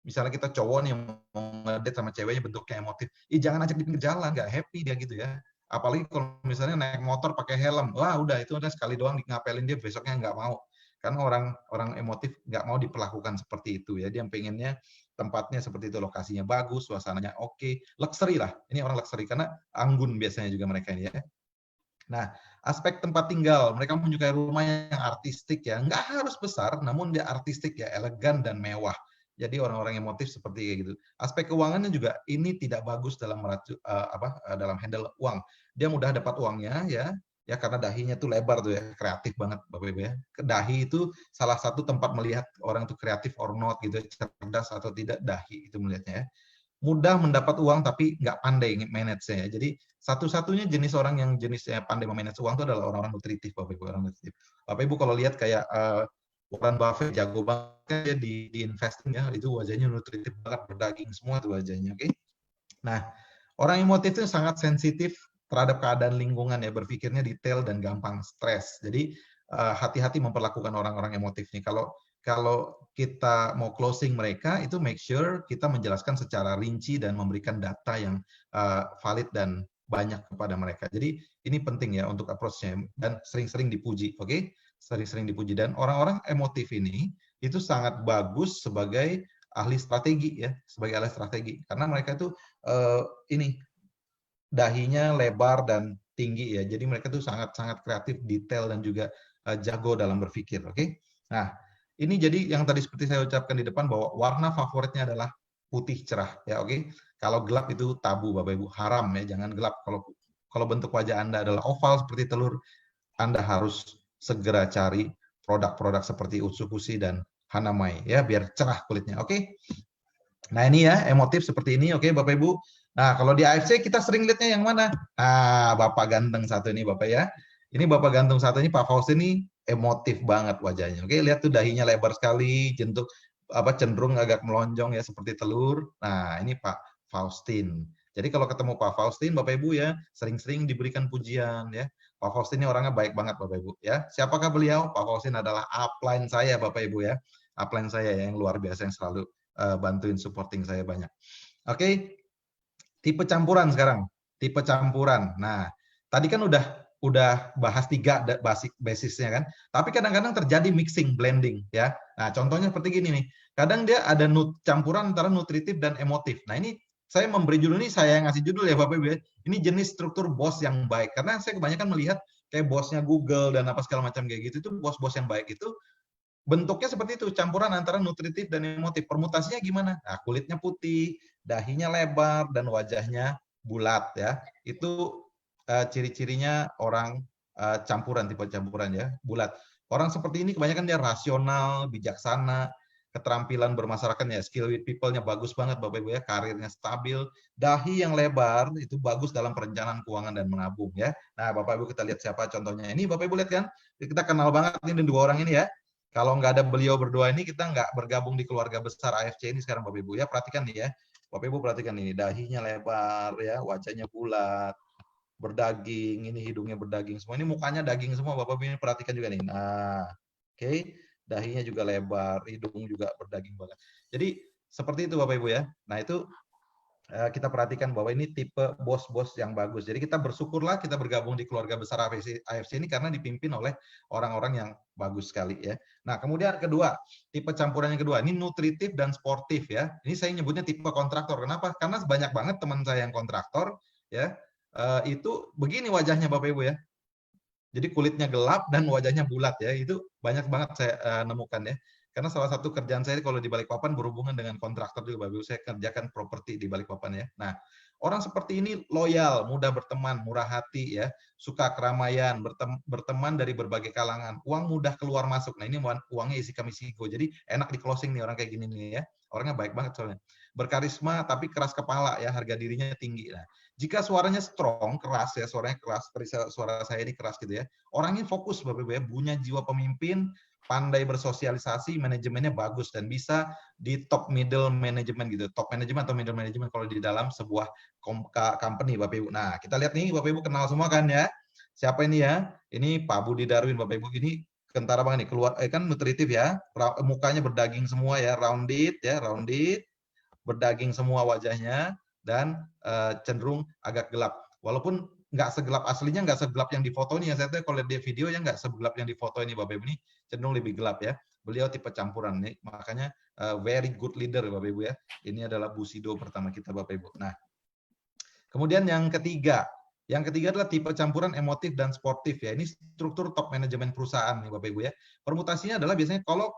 misalnya kita cowok nih mau ngedate sama ceweknya bentuknya emotif, jangan ajak di pinggir jalan, nggak happy dia gitu ya. Apalagi kalau misalnya naik motor pakai helm, wah udah itu udah sekali doang ngapelin dia, besoknya nggak mau. Karena orang emotif nggak mau diperlakukan seperti itu ya. Dia pengennya tempatnya seperti itu, lokasinya bagus, suasananya oke, luxury lah. Ini orang luxury karena anggun biasanya juga mereka ini ya. Nah, aspek tempat tinggal, mereka menyukai rumah yang artistik ya, nggak harus besar, namun dia artistik ya, elegan dan mewah. Jadi orang-orang emotif seperti kayak gitu. Aspek keuangannya juga ini tidak bagus dalam dalam handle uang. Dia mudah dapat uangnya ya karena dahinya tuh lebar tuh ya, kreatif banget Bapak Ibu ya. Dahi itu salah satu tempat melihat orang itu kreatif or not gitu, cerdas atau tidak, dahi itu melihatnya ya. Mudah mendapat uang tapi nggak pandai manage-nya ya. Jadi satu-satunya jenis orang yang jenisnya pandai memanage uang itu adalah orang-orang nutritif, Bapak Ibu, orang nutritif. Bapak Ibu kalau lihat kayak Warren Buffett jago banget ya di investing ya, itu wajahnya nutritif banget, berdaging semua tuh wajahnya, oke. Nah, orang emotif itu sangat sensitif terhadap keadaan lingkungan ya, berpikirnya detail dan gampang stres. Jadi hati-hati memperlakukan orang-orang emotif nih. Kalau kita mau closing mereka, itu make sure kita menjelaskan secara rinci dan memberikan data yang valid dan banyak kepada mereka. Jadi ini penting ya untuk approach-nya dan sering-sering dipuji, oke? Sering-sering dipuji, dan orang-orang emotif ini itu sangat bagus sebagai ahli strategi ya, sebagai ahli strategi karena mereka itu ini dahinya lebar dan tinggi ya. Jadi mereka tuh sangat-sangat kreatif, detail dan juga jago dalam berpikir, oke? Nah, ini jadi yang tadi seperti saya ucapkan di depan bahwa warna favoritnya adalah putih cerah ya, oke? Kalau gelap itu tabu Bapak Ibu, haram ya, jangan gelap. Kalau bentuk wajah Anda adalah oval seperti telur, Anda harus segera cari produk-produk seperti Utsukushi dan Hanamai ya, biar cerah kulitnya, oke? Nah ini ya, emotif seperti ini, oke Bapak Ibu. Nah kalau di AFC kita sering lihatnya yang mana? Ah, Bapak ganteng satu ini Bapak ya. Ini Bapak ganteng satu ini, Pak Faustin ini emotif banget wajahnya. Oke, lihat tuh dahinya lebar sekali, jentuk cenderung agak melonjong ya seperti telur. Nah ini Pak Faustin. Jadi kalau ketemu Pak Faustin, Bapak Ibu ya, sering-sering diberikan pujian ya. Pak Faustin ini orangnya baik banget Bapak Ibu ya. Siapakah beliau? Pak Faustin adalah upline saya Bapak Ibu ya. Upline saya yang luar biasa yang selalu bantuin supporting saya banyak. Oke, tipe campuran sekarang. Tipe campuran. Nah, tadi kan udah bahas 3 basisnya kan. Tapi kadang-kadang terjadi mixing, blending ya. Nah, contohnya seperti gini nih. Kadang dia ada campuran antara nutritif dan emotif. Nah, ini saya memberi judul ini, saya yang ngasih judul ya Bapak Ibu. Ini jenis struktur bos yang baik. Karena saya kebanyakan melihat kayak bosnya Google dan apa segala macam kayak gitu, itu bos-bos yang baik itu bentuknya seperti itu, campuran antara nutritif dan emotif. Permutasinya gimana? Nah, kulitnya putih, dahinya lebar, dan wajahnya bulat ya. Itu ciri-cirinya orang campuran, tipe campuran ya, bulat. Orang seperti ini kebanyakan dia rasional, bijaksana, keterampilan bermasyarakat ya, skill with people-nya bagus banget Bapak Ibu ya, karirnya stabil, dahi yang lebar itu bagus dalam perencanaan keuangan dan menabung ya. Nah, Bapak Ibu kita lihat siapa contohnya. Ini Bapak Ibu lihat kan, kita kenal banget ini dua orang ini ya. Kalau nggak ada beliau berdua ini, kita nggak bergabung di keluarga besar AFC ini sekarang Bapak Ibu ya. Perhatikan nih ya. Bapak Ibu perhatikan ini, dahinya lebar ya, wajahnya bulat, berdaging, ini hidungnya berdaging semua. Ini mukanya daging semua Bapak Ibu, ini perhatikan juga nih. Nah, oke. Dahinya juga lebar, hidung juga berdaging banget. Jadi seperti itu Bapak Ibu ya. Nah, itu kita perhatikan bahwa ini tipe bos-bos yang bagus. Jadi kita bersyukurlah kita bergabung di keluarga besar AFC ini karena dipimpin oleh orang-orang yang bagus sekali ya. Nah, kemudian kedua, tipe campuran yang kedua, ini nutritif dan sportif ya. Ini saya nyebutnya tipe kontraktor. Kenapa? Karena banyak banget teman saya yang kontraktor ya. Itu begini wajahnya Bapak Ibu ya. Jadi kulitnya gelap dan wajahnya bulat ya. Itu banyak banget saya nemukan ya. Karena salah satu kerjaan saya kalau di Balikpapan berhubungan dengan kontraktor juga, Bapak Ibu. Saya kerjakan properti di Balikpapan ya. Nah, orang seperti ini loyal, mudah berteman, murah hati ya, suka keramaian, berteman dari berbagai kalangan, uang mudah keluar masuk. Nah, ini uangnya isi kami sigo. Jadi enak di closing nih orang kayak gini nih ya. Orangnya baik banget soalnya. Berkarisma tapi keras kepala ya, harga dirinya tinggi. Nah, jika suaranya strong, keras ya, suaranya keras, seperti suara saya ini keras gitu ya. Orangnya fokus Bapak Ibu ya, punya jiwa pemimpin, pandai bersosialisasi, manajemennya bagus dan bisa di top middle management gitu. Top management atau middle management kalau di dalam sebuah company Bapak Ibu. Nah, kita lihat nih Bapak Ibu kenal semua kan ya. Siapa ini ya? Ini Pak Budi Darwin Bapak Ibu. Ini kentara banget nih, keluar kan nutritif ya. Mukanya berdaging semua ya, rounded, berdaging semua wajahnya dan cenderung agak gelap. Walaupun nggak segelap aslinya, nggak segelap yang di foto ini ya. Saya tahu kalau di video ya nggak segelap yang di foto ini Bapak Ibu, ini cenderung lebih gelap ya. Beliau tipe campuran nih, makanya very good leader Bapak Ibu ya. Ini adalah Busido pertama kita Bapak Ibu. Nah, kemudian yang ketiga Yang ketiga adalah tipe campuran emotif dan sportif ya. Ini struktur top manajemen perusahaan nih Bapak Ibu ya. Permutasinya adalah biasanya kalau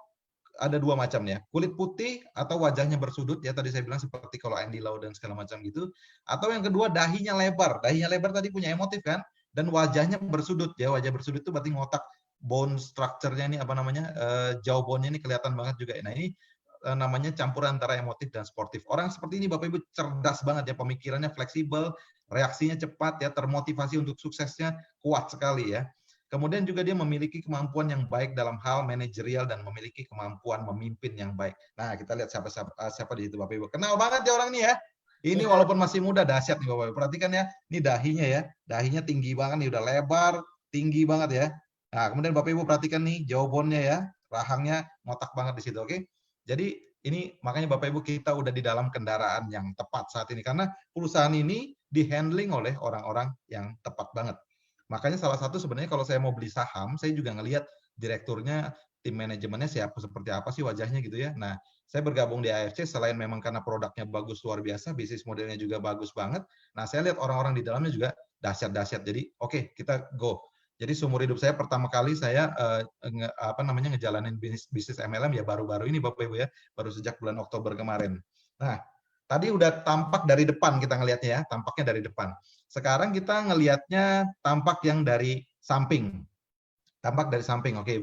ada dua macam ya, kulit putih atau wajahnya bersudut ya, tadi saya bilang seperti kalau Andy Lau dan segala macam gitu. Atau yang kedua dahinya lebar tadi punya emotif kan, dan wajahnya bersudut ya, wajah bersudut itu berarti ngotak, bone structure-nya ini apa namanya, jawbone-nya ini kelihatan banget juga. Nah ini namanya campuran antara emotif dan sportif. Orang seperti ini Bapak Ibu cerdas banget ya, pemikirannya fleksibel, reaksinya cepat ya, termotivasi untuk suksesnya kuat sekali ya. Kemudian juga dia memiliki kemampuan yang baik dalam hal manajerial dan memiliki kemampuan memimpin yang baik. Nah, kita lihat siapa di situ Bapak Ibu. Kenal banget ya orang ini ya. Ini walaupun masih muda dahsyat nih Bapak Ibu. Perhatikan ya, ini dahinya ya. Dahinya tinggi banget nih, udah lebar, tinggi banget ya. Nah, kemudian Bapak Ibu perhatikan nih jawbone-nya ya. Rahangnya ngotak banget di situ, oke? Jadi ini makanya Bapak Ibu kita udah di dalam kendaraan yang tepat saat ini karena perusahaan ini di-handling oleh orang-orang yang tepat banget. Makanya salah satu sebenarnya kalau saya mau beli saham, saya juga ngelihat direkturnya, tim manajemennya siapa seperti apa sih wajahnya gitu ya. Nah, saya bergabung di AFC selain memang karena produknya bagus luar biasa, bisnis modelnya juga bagus banget. Nah, saya lihat orang-orang di dalamnya juga dahsyat-dahsyat. Jadi, oke, kita go. Jadi seumur hidup saya pertama kali saya ngejalanin bisnis MLM ya baru-baru ini Bapak Ibu ya, baru sejak bulan Oktober kemarin. Nah, tadi udah tampak dari depan kita ngelihatnya ya, tampaknya dari depan. Sekarang kita ngelihatnya tampak yang dari samping. Tampak dari samping, oke.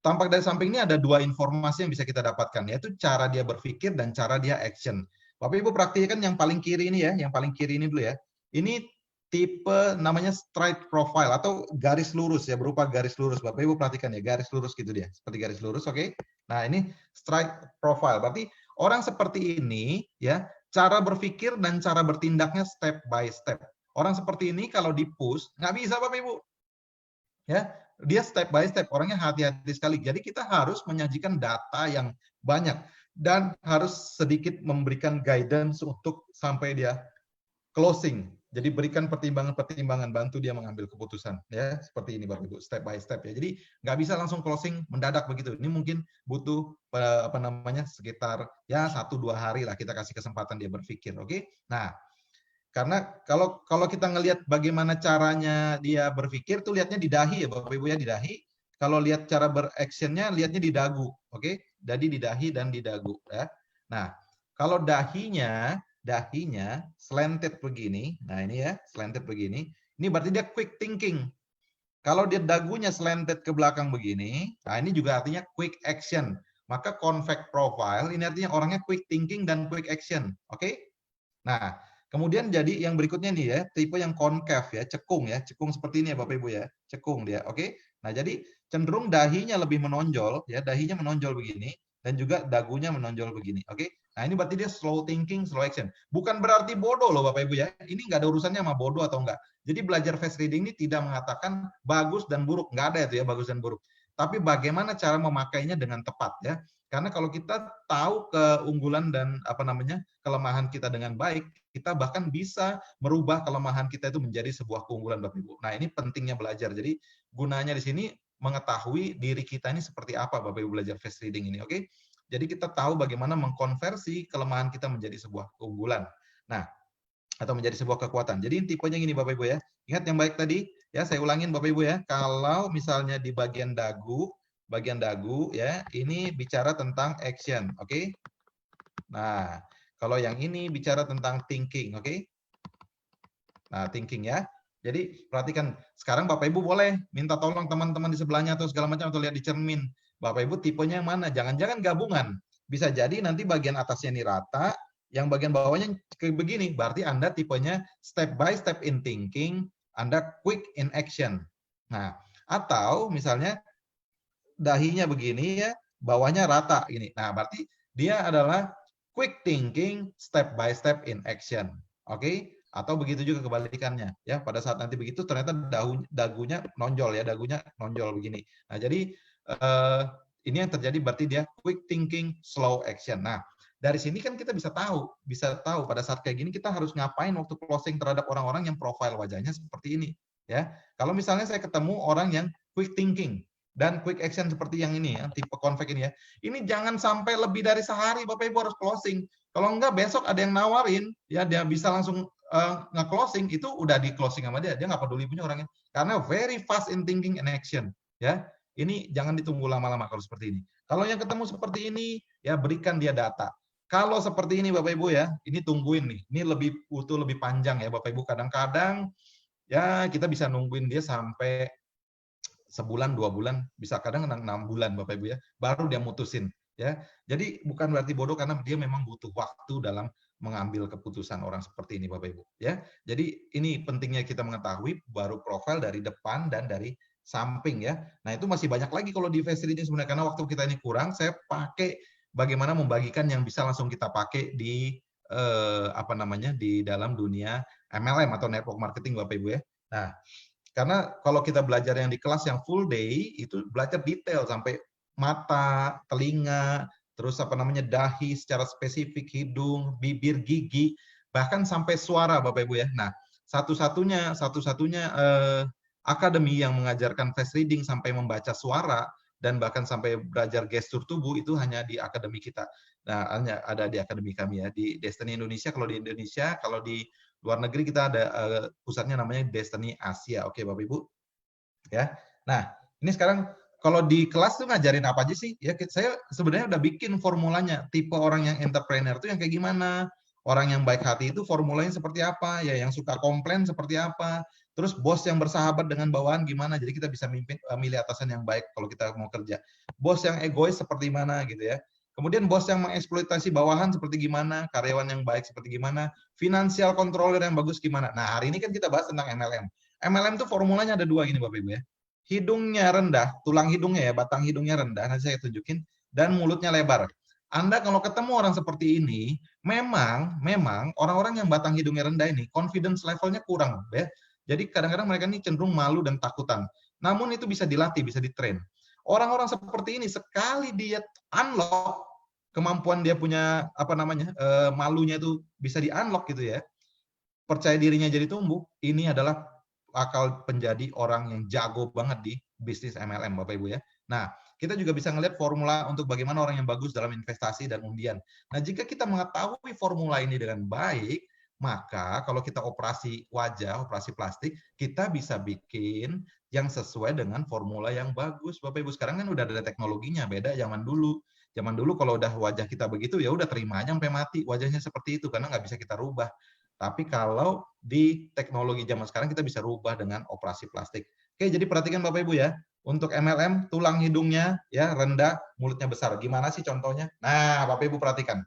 Tampak dari samping ini ada dua informasi yang bisa kita dapatkan, yaitu cara dia berpikir dan cara dia action. Bapak Ibu praktikan yang paling kiri ini ya, yang paling kiri ini dulu ya. Ini tipe namanya straight profile atau garis lurus ya, berupa garis lurus. Bapak Ibu perhatikan ya, garis lurus gitu dia, seperti garis lurus, oke. Nah, ini straight profile. Berarti orang seperti ini ya, cara berpikir dan cara bertindaknya step by step. Orang seperti ini kalau di-push, nggak bisa Bapak Ibu. Ya, dia step by step, orangnya hati-hati sekali. Jadi kita harus menyajikan data yang banyak dan harus sedikit memberikan guidance untuk sampai dia closing. Jadi berikan pertimbangan-pertimbangan, bantu dia mengambil keputusan. Ya, seperti ini Bapak Ibu, step by step ya. Jadi nggak bisa langsung closing mendadak begitu. Ini mungkin butuh sekitar ya 1-2 hari lah kita kasih kesempatan dia berpikir, oke? Nah, karena kalau kita ngelihat bagaimana caranya dia berpikir tuh lihatnya di dahi ya Bapak Ibu ya, di dahi. Kalau lihat cara beraksionnya lihatnya di dagu, oke? Jadi di dahi dan di dagu ya. Nah, kalau dahinya slanted begini. Nah, ini ya, slanted begini. Ini berarti dia quick thinking. Kalau dia dagunya slanted ke belakang begini, nah ini juga artinya quick action. Maka convex profile ini artinya orangnya quick thinking dan quick action, oke? Nah, kemudian jadi yang berikutnya nih ya, tipe yang concave ya, cekung seperti ini ya Bapak Ibu ya, cekung dia, oke? Nah, jadi cenderung dahinya lebih menonjol ya, dahinya menonjol begini dan juga dagunya menonjol begini, oke? Nah, ini berarti dia slow thinking, slow action. Bukan berarti bodoh loh Bapak Ibu ya. Ini nggak ada urusannya sama bodoh atau enggak. Jadi belajar face reading ini tidak mengatakan bagus dan buruk, nggak ada itu ya bagus dan buruk. Tapi bagaimana cara memakainya dengan tepat ya. Karena kalau kita tahu keunggulan dan kelemahan kita dengan baik, kita bahkan bisa merubah kelemahan kita itu menjadi sebuah keunggulan Bapak Ibu. Nah, ini pentingnya belajar. Jadi gunanya di sini mengetahui diri kita ini seperti apa Bapak Ibu belajar face reading ini, oke? Jadi kita tahu bagaimana mengkonversi kelemahan kita menjadi sebuah keunggulan. Nah, atau menjadi sebuah kekuatan. Jadi tipenya gini Bapak Ibu ya. Ingat yang baik tadi, ya saya ulangin Bapak Ibu ya. Kalau misalnya di bagian dagu ya, ini bicara tentang action, oke? Nah, kalau yang ini bicara tentang thinking, oke? Nah, thinking ya. Jadi perhatikan, sekarang Bapak Ibu boleh minta tolong teman-teman di sebelahnya atau segala macam atau lihat di cermin. Bapak Ibu tipenya yang mana? Jangan-jangan gabungan. Bisa jadi nanti bagian atasnya ini rata, yang bagian bawahnya kayak begini. Berarti Anda tipenya step by step in thinking, Anda quick in action. Nah, atau misalnya dahinya begini ya, bawahnya rata gini. Nah, berarti dia adalah quick thinking, step by step in action. Oke? Atau begitu juga kebalikannya ya. Pada saat nanti begitu ternyata dagunya nonjol ya, dagunya nonjol begini. Nah, jadi ini yang terjadi berarti dia quick thinking, slow action. Nah, dari sini kan kita bisa tahu pada saat kayak gini kita harus ngapain waktu closing terhadap orang-orang yang profil wajahnya seperti ini ya. Kalau misalnya saya ketemu orang yang quick thinking dan quick action seperti yang ini ya, tipe convex ini ya. Ini jangan sampai lebih dari sehari Bapak Ibu harus closing. Kalau enggak besok ada yang nawarin ya, dia bisa langsung nge-closing itu udah di closing sama dia nggak peduli punya orangnya karena very fast in thinking and action ya. Ini jangan ditunggu lama-lama kalau seperti ini. Kalau yang ketemu seperti ini ya berikan dia data. Kalau seperti ini Bapak Ibu ya, ini tungguin nih. Ini butuh lebih panjang ya Bapak Ibu. Kadang-kadang ya kita bisa nungguin dia sampai sebulan, 2 bulan, bisa kadang 6 bulan Bapak Ibu ya, baru dia mutusin ya. Jadi bukan berarti bodoh karena dia memang butuh waktu dalam mengambil keputusan orang seperti ini Bapak Ibu ya. Jadi ini pentingnya kita mengetahui baru profil dari depan dan dari samping ya. Nah, itu masih banyak lagi kalau di face reading sebenarnya karena waktu kita ini kurang, saya pakai bagaimana membagikan yang bisa langsung kita pakai di di dalam dunia MLM atau network marketing Bapak Ibu ya. Nah, karena kalau kita belajar yang di kelas yang full day, itu belajar detail sampai mata, telinga, terus dahi secara spesifik, hidung, bibir, gigi, bahkan sampai suara Bapak Ibu ya. Nah, satu-satunya akademi yang mengajarkan face reading sampai membaca suara dan bahkan sampai belajar gestur tubuh itu hanya di akademi kita. Nah, hanya ada di akademi kami ya di Destiny Indonesia. Kalau di Indonesia, kalau di luar negeri kita ada pusatnya namanya Destiny Asia. Oke, Bapak Ibu. Ya. Nah, ini sekarang kalau di kelas tuh ngajarin apa aja sih? Ya, saya sebenarnya udah bikin formulanya. Tipe orang yang entrepreneur tuh yang kayak gimana? Orang yang baik hati itu formulanya seperti apa? Ya, yang suka komplain seperti apa? Terus bos yang bersahabat dengan bawahan gimana? Jadi kita bisa milih atasan yang baik kalau kita mau kerja. Bos yang egois seperti mana gitu ya. Kemudian bos yang mengeksploitasi bawahan seperti gimana? Karyawan yang baik seperti gimana? Financial controller yang bagus gimana? Nah, hari ini kan kita bahas tentang MLM. MLM itu formulanya ada 2 gini Bapak Ibu ya. Hidungnya rendah, tulang hidungnya ya, batang hidungnya rendah, nanti saya tunjukin, dan mulutnya lebar. Anda kalau ketemu orang seperti ini, memang orang-orang yang batang hidungnya rendah ini, confidence levelnya kurang. Ya. Jadi kadang-kadang mereka ini cenderung malu dan takutan. Namun itu bisa dilatih, bisa ditrain. Orang-orang seperti ini, sekali dia unlock, kemampuan dia punya, malunya itu bisa di-unlock gitu ya, percaya dirinya jadi tumbuh, ini adalah akal menjadi orang yang jago banget di bisnis MLM Bapak Ibu ya. Nah, kita juga bisa ngelihat formula untuk bagaimana orang yang bagus dalam investasi dan undian. Nah, jika kita mengetahui formula ini dengan baik, maka kalau kita operasi wajah, operasi plastik, kita bisa bikin yang sesuai dengan formula yang bagus. Bapak Ibu, sekarang kan udah ada teknologinya, beda zaman dulu. Zaman dulu kalau udah wajah kita begitu, ya udah terima aja sampai mati. Wajahnya seperti itu, karena nggak bisa kita rubah. Tapi kalau di teknologi zaman sekarang kita bisa rubah dengan operasi plastik. Oke, jadi perhatikan Bapak Ibu ya. Untuk MLM, tulang hidungnya ya rendah, mulutnya besar. Gimana sih contohnya? Nah, Bapak Ibu perhatikan.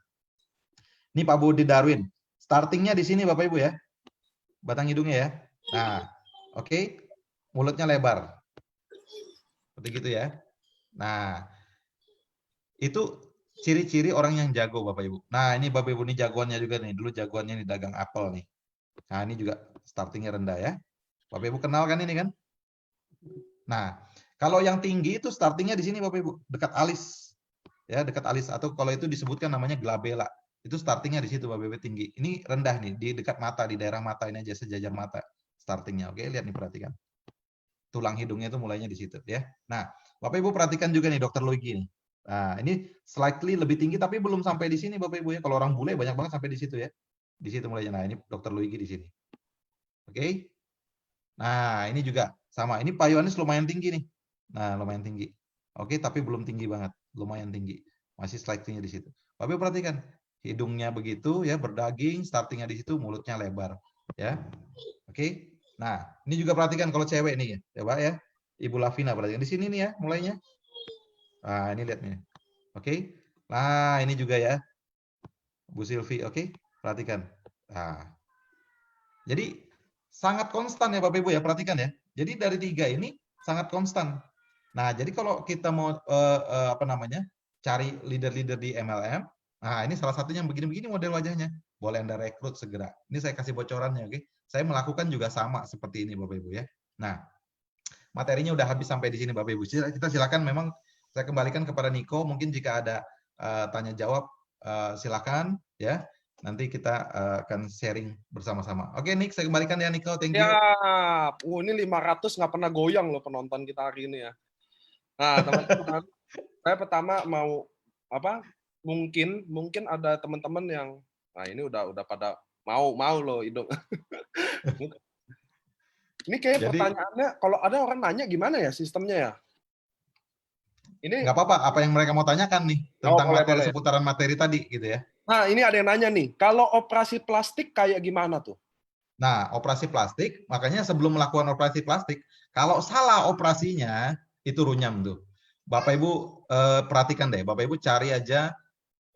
Ini Pak Budi Darwin. Startingnya di sini Bapak Ibu ya. Batang hidungnya ya. Nah, oke. Mulutnya lebar. Seperti gitu ya. Nah, itu ciri-ciri orang yang jago Bapak Ibu. Nah, ini Bapak Ibu ini jagoannya juga nih. Dulu jagoannya nih dagang apel nih. Nah, ini juga startingnya rendah ya. Bapak Ibu kenal kan ini kan? Nah, kalau yang tinggi itu startingnya di sini Bapak Ibu, dekat alis. Ya, dekat alis atau kalau itu disebutkan namanya glabella. Itu startingnya di situ Bapak Ibu tinggi. Ini rendah nih, di dekat mata, di daerah mata ini aja sejajar mata startingnya. Oke, lihat nih perhatikan. Tulang hidungnya itu mulainya di situ ya. Nah, Bapak Ibu perhatikan juga nih Dokter Luigi nih. Nah, ini slightly lebih tinggi tapi belum sampai di sini Bapak Ibu ya. Kalau orang bule banyak banget sampai di situ ya. Di situ mulainya. Nah, ini Dokter Luigi di sini. Oke. Nah, ini juga sama. Ini Pak Yohanes lumayan tinggi nih. Nah, lumayan tinggi. Oke, tapi belum tinggi banget. Lumayan tinggi. Masih slightly di situ. Bapak perhatikan. Hidungnya begitu ya, berdaging, startingnya di situ, mulutnya lebar. Ya. Oke. Nah, ini juga perhatikan kalau cewek nih ya. Coba ya. Ibu Lavina perhatikan. Di sini nih ya mulainya. Nah, ini lihat nih. Oke. Nah, ini juga ya. Bu Silvi, oke. Perhatikan. Nah. Jadi sangat konstan ya Bapak Ibu ya, perhatikan ya. Jadi dari 3 ini sangat konstan. Nah, jadi kalau kita mau cari leader-leader di MLM, nah ini salah satunya yang begini-begini model wajahnya. Boleh Anda rekrut segera. Ini saya kasih bocorannya, oke. Saya melakukan juga sama seperti ini Bapak Ibu ya. Nah, materinya udah habis sampai di sini Bapak Ibu. Kita silakan, memang saya kembalikan kepada Niko, mungkin jika ada tanya jawab silakan ya. Nanti kita akan sharing bersama-sama. Oke, Nick, saya kembalikan ya, Niko. Thank you. Ya, ini 500 nggak pernah goyang loh penonton kita hari ini ya. Nah, teman-teman, saya pertama mau mungkin ada teman-teman yang, nah ini udah pada Mau loh hidung. Ini kayak Jadi pertanyaannya, kalau ada orang nanya gimana ya sistemnya ya? Ini, nggak apa-apa, apa yang mereka mau tanyakan nih oh tentang boleh materi boleh. seputaran materi tadi gitu ya. Nah ini ada yang nanya nih, kalau operasi plastik kayak gimana tuh? Nah, operasi plastik, makanya sebelum melakukan operasi plastik, kalau salah operasinya, itu runyam tuh. Bapak Ibu perhatikan deh, Bapak Ibu cari aja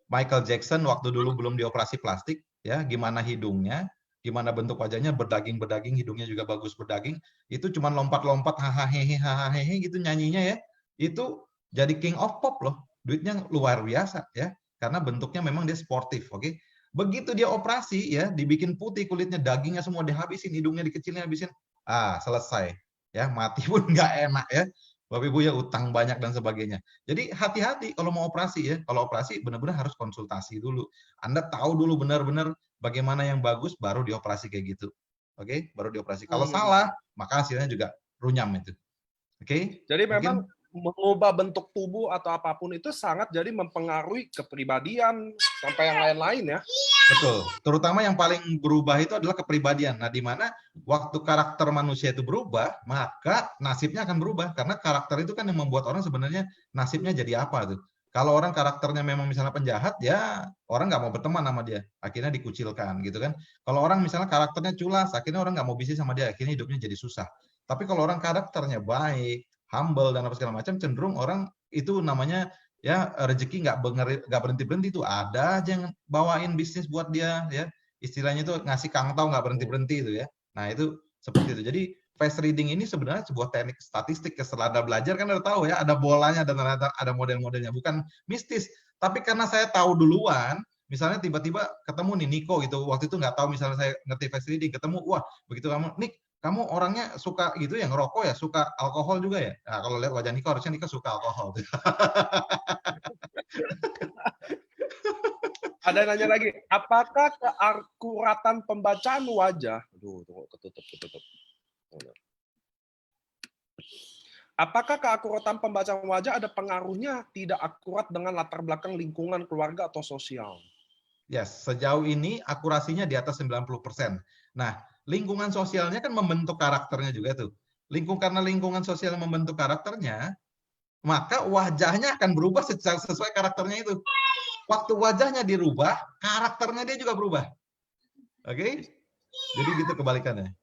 Michael Jackson waktu dulu belum dioperasi plastik, ya, gimana hidungnya, gimana bentuk wajahnya, berdaging-berdaging, hidungnya juga bagus berdaging, itu cuma lompat-lompat, hahaha gitu nyanyinya ya, itu jadi king of pop loh, duitnya luar biasa ya, karena bentuknya memang dia sportif, oke? Begitu dia operasi ya, dibikin putih kulitnya, dagingnya semua dihabisin, hidungnya dikecilin habisin, selesai, ya mati pun nggak enak ya, Bapak Ibu ya utang banyak dan sebagainya. Jadi hati-hati kalau mau operasi ya. Kalau operasi benar-benar harus konsultasi dulu. Anda tahu dulu benar-benar bagaimana yang bagus baru dioperasi kayak gitu. Oke, baru dioperasi. Kalau Hmm. salah, maka hasilnya juga runyam itu. Oke, Jadi memang mungkin mengubah bentuk tubuh atau apapun itu sangat jadi mempengaruhi kepribadian sampai yang lain-lain ya. betul. Terutama yang paling berubah itu adalah kepribadian. Nah, di mana waktu karakter manusia itu berubah, maka nasibnya akan berubah. Karena karakter itu kan yang membuat orang sebenarnya nasibnya jadi apa tuh. Kalau orang karakternya memang misalnya penjahat, ya orang nggak mau berteman sama dia. Akhirnya dikucilkan gitu kan. Kalau orang misalnya karakternya culas, akhirnya orang nggak mau bisnis sama dia. Akhirnya hidupnya jadi susah. Tapi kalau orang karakternya baik, humble, dan apa segala macam, cenderung orang itu namanya ya rezeki nggak berhenti berhenti tuh ada aja yang bawain bisnis buat dia ya istilahnya itu ngasih kangtau nggak berhenti berhenti itu ya. Nah itu seperti itu. Jadi face reading ini sebenarnya sebuah teknik statistik. Setelah Anda belajar kan Anda tahu ya ada bolanya dan ada model-modelnya, bukan mistis. Tapi karena saya tahu duluan, misalnya tiba-tiba ketemu nih Niko gitu, waktu itu nggak tahu misalnya saya ngerti face reading, ketemu wah begitu kamu Nik, kamu orangnya suka gitu ya ngerokok ya, suka alkohol juga ya. Nah, kalau lihat wajah Niko harusnya Niko suka alkohol. Ada yang nanya lagi, apakah keakuratan pembacaan wajah, aduh, tunggu, ketutup. Apakah keakuratan pembacaan wajah ada pengaruhnya tidak akurat dengan latar belakang lingkungan keluarga atau sosial? Yes, sejauh ini akurasinya di atas 90%. Nah, lingkungan sosialnya kan membentuk karakternya juga tuh. Karena lingkungan sosial membentuk karakternya, maka wajahnya akan berubah sesuai karakternya itu. Waktu wajahnya dirubah, karakternya dia juga berubah. Oke? Jadi gitu kebalikannya.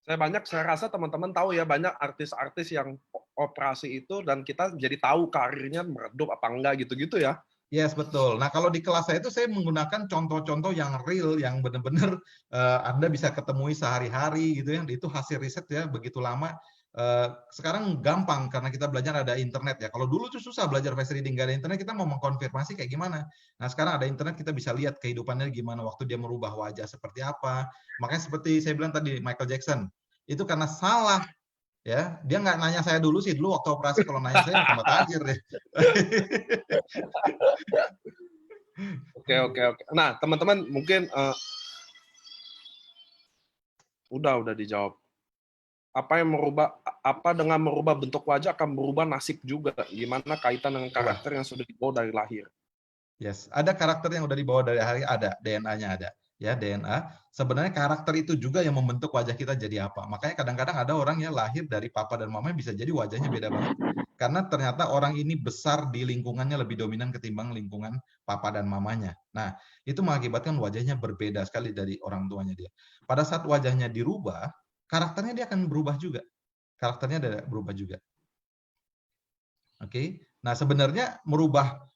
Saya rasa teman-teman tahu ya, banyak artis-artis yang operasi itu dan kita jadi tahu karirnya meredup apa enggak gitu-gitu ya. Yes, betul. Nah, kalau di kelas saya itu saya menggunakan contoh-contoh yang real, yang benar-benar Anda bisa ketemui sehari-hari gitu ya. Itu hasil riset ya, begitu lama. Sekarang gampang karena kita belajar ada internet ya. Kalau dulu tuh susah belajar face reading, nggak ada internet, kita mau mengkonfirmasi kayak gimana. Nah, sekarang ada internet, kita bisa lihat kehidupannya gimana, waktu dia merubah wajah seperti apa. Makanya seperti saya bilang tadi, Michael Jackson. Itu karena salah ya, dia nggak nanya saya dulu sih, dulu waktu operasi kalau nanya saya tambah tajir deh. Oke. Nah, teman-teman mungkin udah dijawab. Apa dengan merubah bentuk wajah akan berubah nasib juga? Gimana kaitan dengan Coba. karakter yang sudah dibawa dari lahir? Yes, ada karakter yang udah dibawa dari hari, ada DNA-nya ada. Ya, DNA. Sebenarnya karakter itu juga yang membentuk wajah kita jadi apa. Makanya kadang-kadang ada orang yang lahir dari papa dan mamanya bisa jadi wajahnya beda banget. Karena ternyata orang ini besar di lingkungannya lebih dominan ketimbang lingkungan papa dan mamanya. Nah, itu mengakibatkan wajahnya berbeda sekali dari orang tuanya dia. Pada saat wajahnya dirubah, karakternya dia akan berubah juga. Karakternya ada berubah juga. Oke. Nah, sebenarnya merubah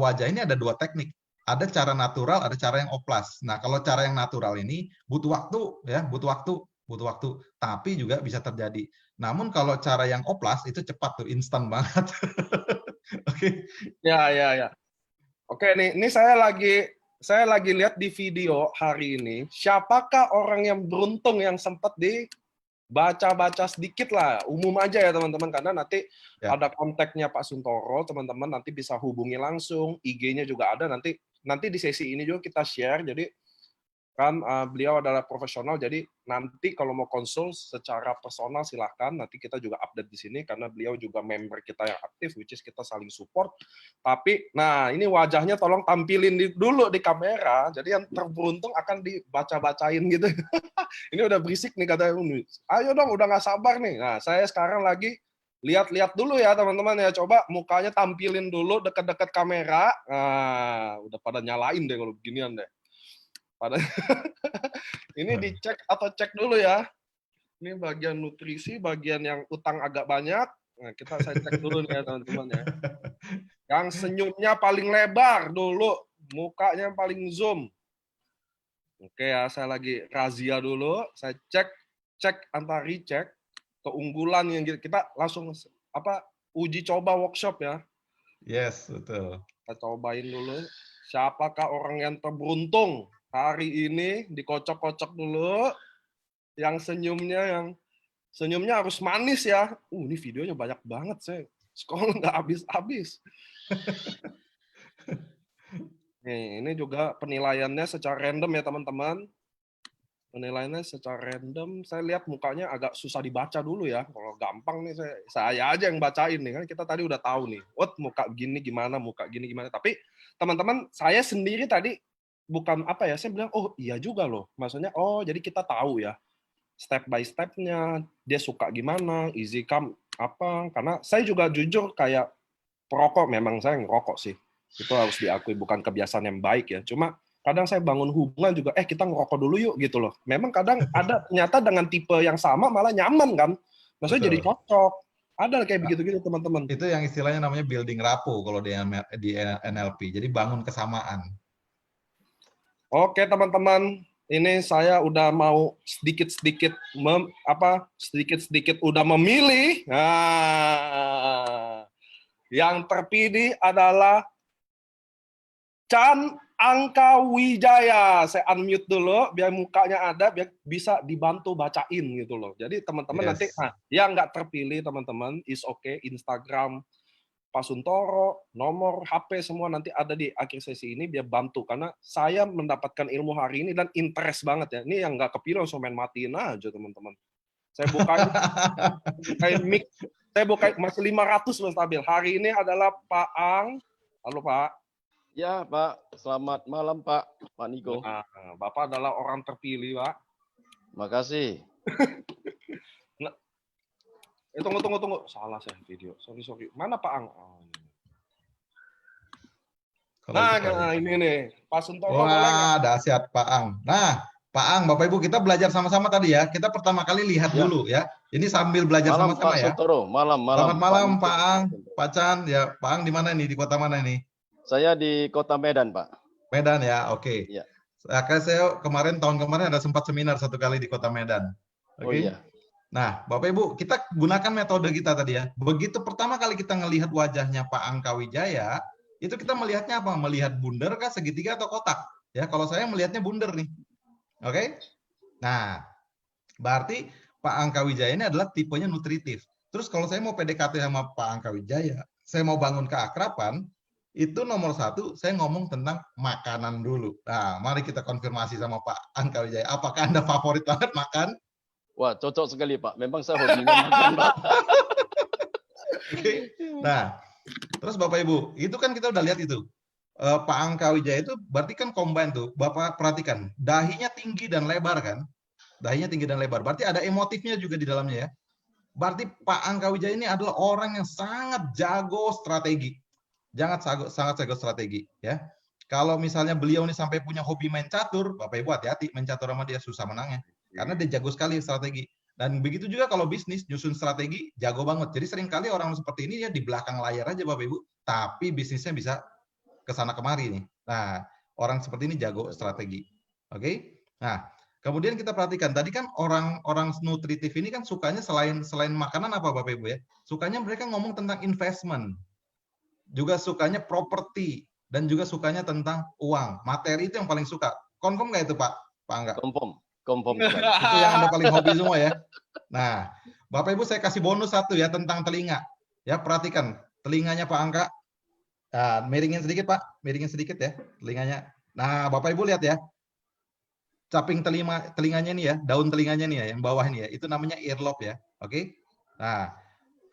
wajah ini ada dua teknik. Ada cara natural, ada cara yang oplas. Nah, kalau cara yang natural ini butuh waktu ya, butuh waktu, tapi juga bisa terjadi. Namun kalau cara yang oplas itu cepat tuh, instan banget. Oke. Ya. Oke, ini saya lagi lihat di video hari ini. Siapakah orang yang beruntung yang sempat dibaca-baca sedikit lah, umum aja ya teman-teman, karena nanti Ya. ada kontaknya Pak Suntoro, teman-teman nanti bisa hubungi langsung, IG-nya juga ada, nanti di sesi ini juga kita share. Jadi kan beliau adalah profesional, jadi nanti kalau mau konsul secara personal silahkan, nanti kita juga update di sini karena beliau juga member kita yang aktif, which is kita saling support. Tapi, nah ini wajahnya tolong tampilin dulu di kamera, jadi yang terberuntung akan dibaca-bacain gitu. Ini udah berisik nih katanya, ayo dong udah nggak sabar nih. Nah saya sekarang lagi lihat-lihat dulu ya teman-teman ya, coba mukanya tampilin dulu dekat-dekat kamera. Nah, udah pada nyalain deh kalau beginian deh. Pada ini dicek atau cek dulu ya. Ini bagian nutrisi, bagian yang utang agak banyak. Nah, saya cek dulu nih ya teman-teman ya. Yang senyumnya paling lebar dulu, mukanya paling zoom. Oke ya, saya lagi razia dulu. Saya cek antar recheck keunggulan yang kita langsung uji coba workshop ya. Yes, betul. Kita cobain dulu. Siapakah orang yang terberuntung hari ini, dikocok-kocok dulu. Yang senyumnya harus manis ya. Ini videonya banyak banget, saya scroll nggak habis-habis. Nih, ini juga penilaiannya secara random ya teman-teman. Penilaiannya secara random, saya lihat mukanya agak susah dibaca dulu ya. Kalau gampang nih saya aja yang bacain nih, kan kita tadi udah tahu nih. Muka gini gimana, muka gini gimana. Tapi teman-teman, saya sendiri tadi bukan saya bilang, oh iya juga loh. Maksudnya, jadi kita tahu ya. Step by step-nya, dia suka gimana, easy come apa. Karena saya juga jujur kayak perokok, memang saya ngerokok sih. Itu harus diakui, bukan kebiasaan yang baik ya. Cuma kadang saya bangun hubungan juga, kita ngerokok dulu yuk gitu loh. Memang kadang ada ternyata dengan tipe yang sama malah nyaman kan. Maksudnya jadi cocok. Ada kayak begitu-gitu teman-teman. Itu yang istilahnya namanya building rapport kalau di NLP. Jadi bangun kesamaan. Oke teman-teman, ini saya udah mau sedikit-sedikit udah memilih. Nah, yang terpilih adalah Chan Angka Wijaya. Saya unmute dulu biar mukanya ada, biar bisa dibantu bacain gitu loh. Jadi teman-teman nanti yang nggak terpilih teman-teman is okay, Instagram Pak Suntoro, nomor HP semua nanti ada di akhir sesi ini biar bantu, karena saya mendapatkan ilmu hari ini dan interest banget ya. Ini yang nggak kepilih langsung main matiin aja teman-teman. Saya bukain mic, saya bukain masih 500 belum stabil. Hari ini adalah Pak Ang. Halo Pak. Ya Pak, selamat malam Pak Niko. Nah, Bapak adalah orang terpilih Pak. Makasih. Tunggu. Salah saya video. Sorry. Mana Pak Ang? Nah, ini nih. Pak Suntoro. Wah, dahsyat Pak Ang. Nah, Pak Ang, Bapak Ibu, kita belajar sama-sama tadi ya. Kita pertama kali lihat dulu ya. Ini sambil belajar sama-sama ya. Suntoro. Malam. Selamat malam Pak Ang, Pak Chan. Ya, Pak Ang di mana nih? Di kota mana ini? Saya di Kota Medan, Pak. Medan ya, oke. Ya. Saya tahun kemarin ada sempat seminar satu kali di Kota Medan. Oke. Oh iya. Nah, Bapak Ibu, kita gunakan metode kita tadi ya. Begitu pertama kali kita ngelihat wajahnya Pak Angka Wijaya, itu kita melihatnya apa? Melihat bundar kah, segitiga atau kotak? Ya, kalau saya melihatnya bundar nih. Oke? Nah, berarti Pak Angka Wijaya ini adalah tipenya nutritif. Terus kalau saya mau PDKT sama Pak Angka Wijaya, saya mau bangun keakraban, itu nomor satu, saya ngomong tentang makanan dulu. Nah, mari kita konfirmasi sama Pak Angka Wijaya. Apakah Anda favorit banget makan? Wah, cocok sekali Pak. Memang saya hobinya makan Pak. Oke. Nah, terus Bapak Ibu, itu kan kita udah lihat itu. Pak Angka Wijaya itu berarti kan combine tuh. Bapak perhatikan, dahinya tinggi dan lebar kan? Dahinya tinggi dan lebar. Berarti ada emotifnya juga di dalamnya ya. Berarti Pak Angka Wijaya ini adalah orang yang sangat jago strategi. Sangat jago strategi ya. Kalau misalnya beliau ini sampai punya hobi main catur, Bapak Ibu hati-hati, main catur sama dia susah menangnya. Karena dia jago sekali strategi. Dan begitu juga kalau bisnis, nyusun strategi, jago banget. Jadi seringkali orang seperti ini ya di belakang layar aja Bapak Ibu, tapi bisnisnya bisa kesana kemari nih. Nah, orang seperti ini jago strategi. Oke? Nah, kemudian kita perhatikan, tadi kan orang nutritif ini kan sukanya selain makanan apa Bapak Ibu ya? Sukanya mereka ngomong tentang investment. Juga sukanya properti. Dan juga sukanya tentang uang. Materi itu yang paling suka. Confirm nggak itu Pak? Pak Angga? Confirm. Itu yang Anda paling hobi semua ya. Nah, Bapak Ibu saya kasih bonus satu ya tentang telinga. Ya, perhatikan telinganya Pak Angka. Nah, miringin sedikit Pak, miringin sedikit ya telinganya. Nah, Bapak Ibu lihat ya. caping telinganya nih ya, daun telinganya nih ya, yang bawah nih ya, itu namanya earlobe ya. Oke. Nah,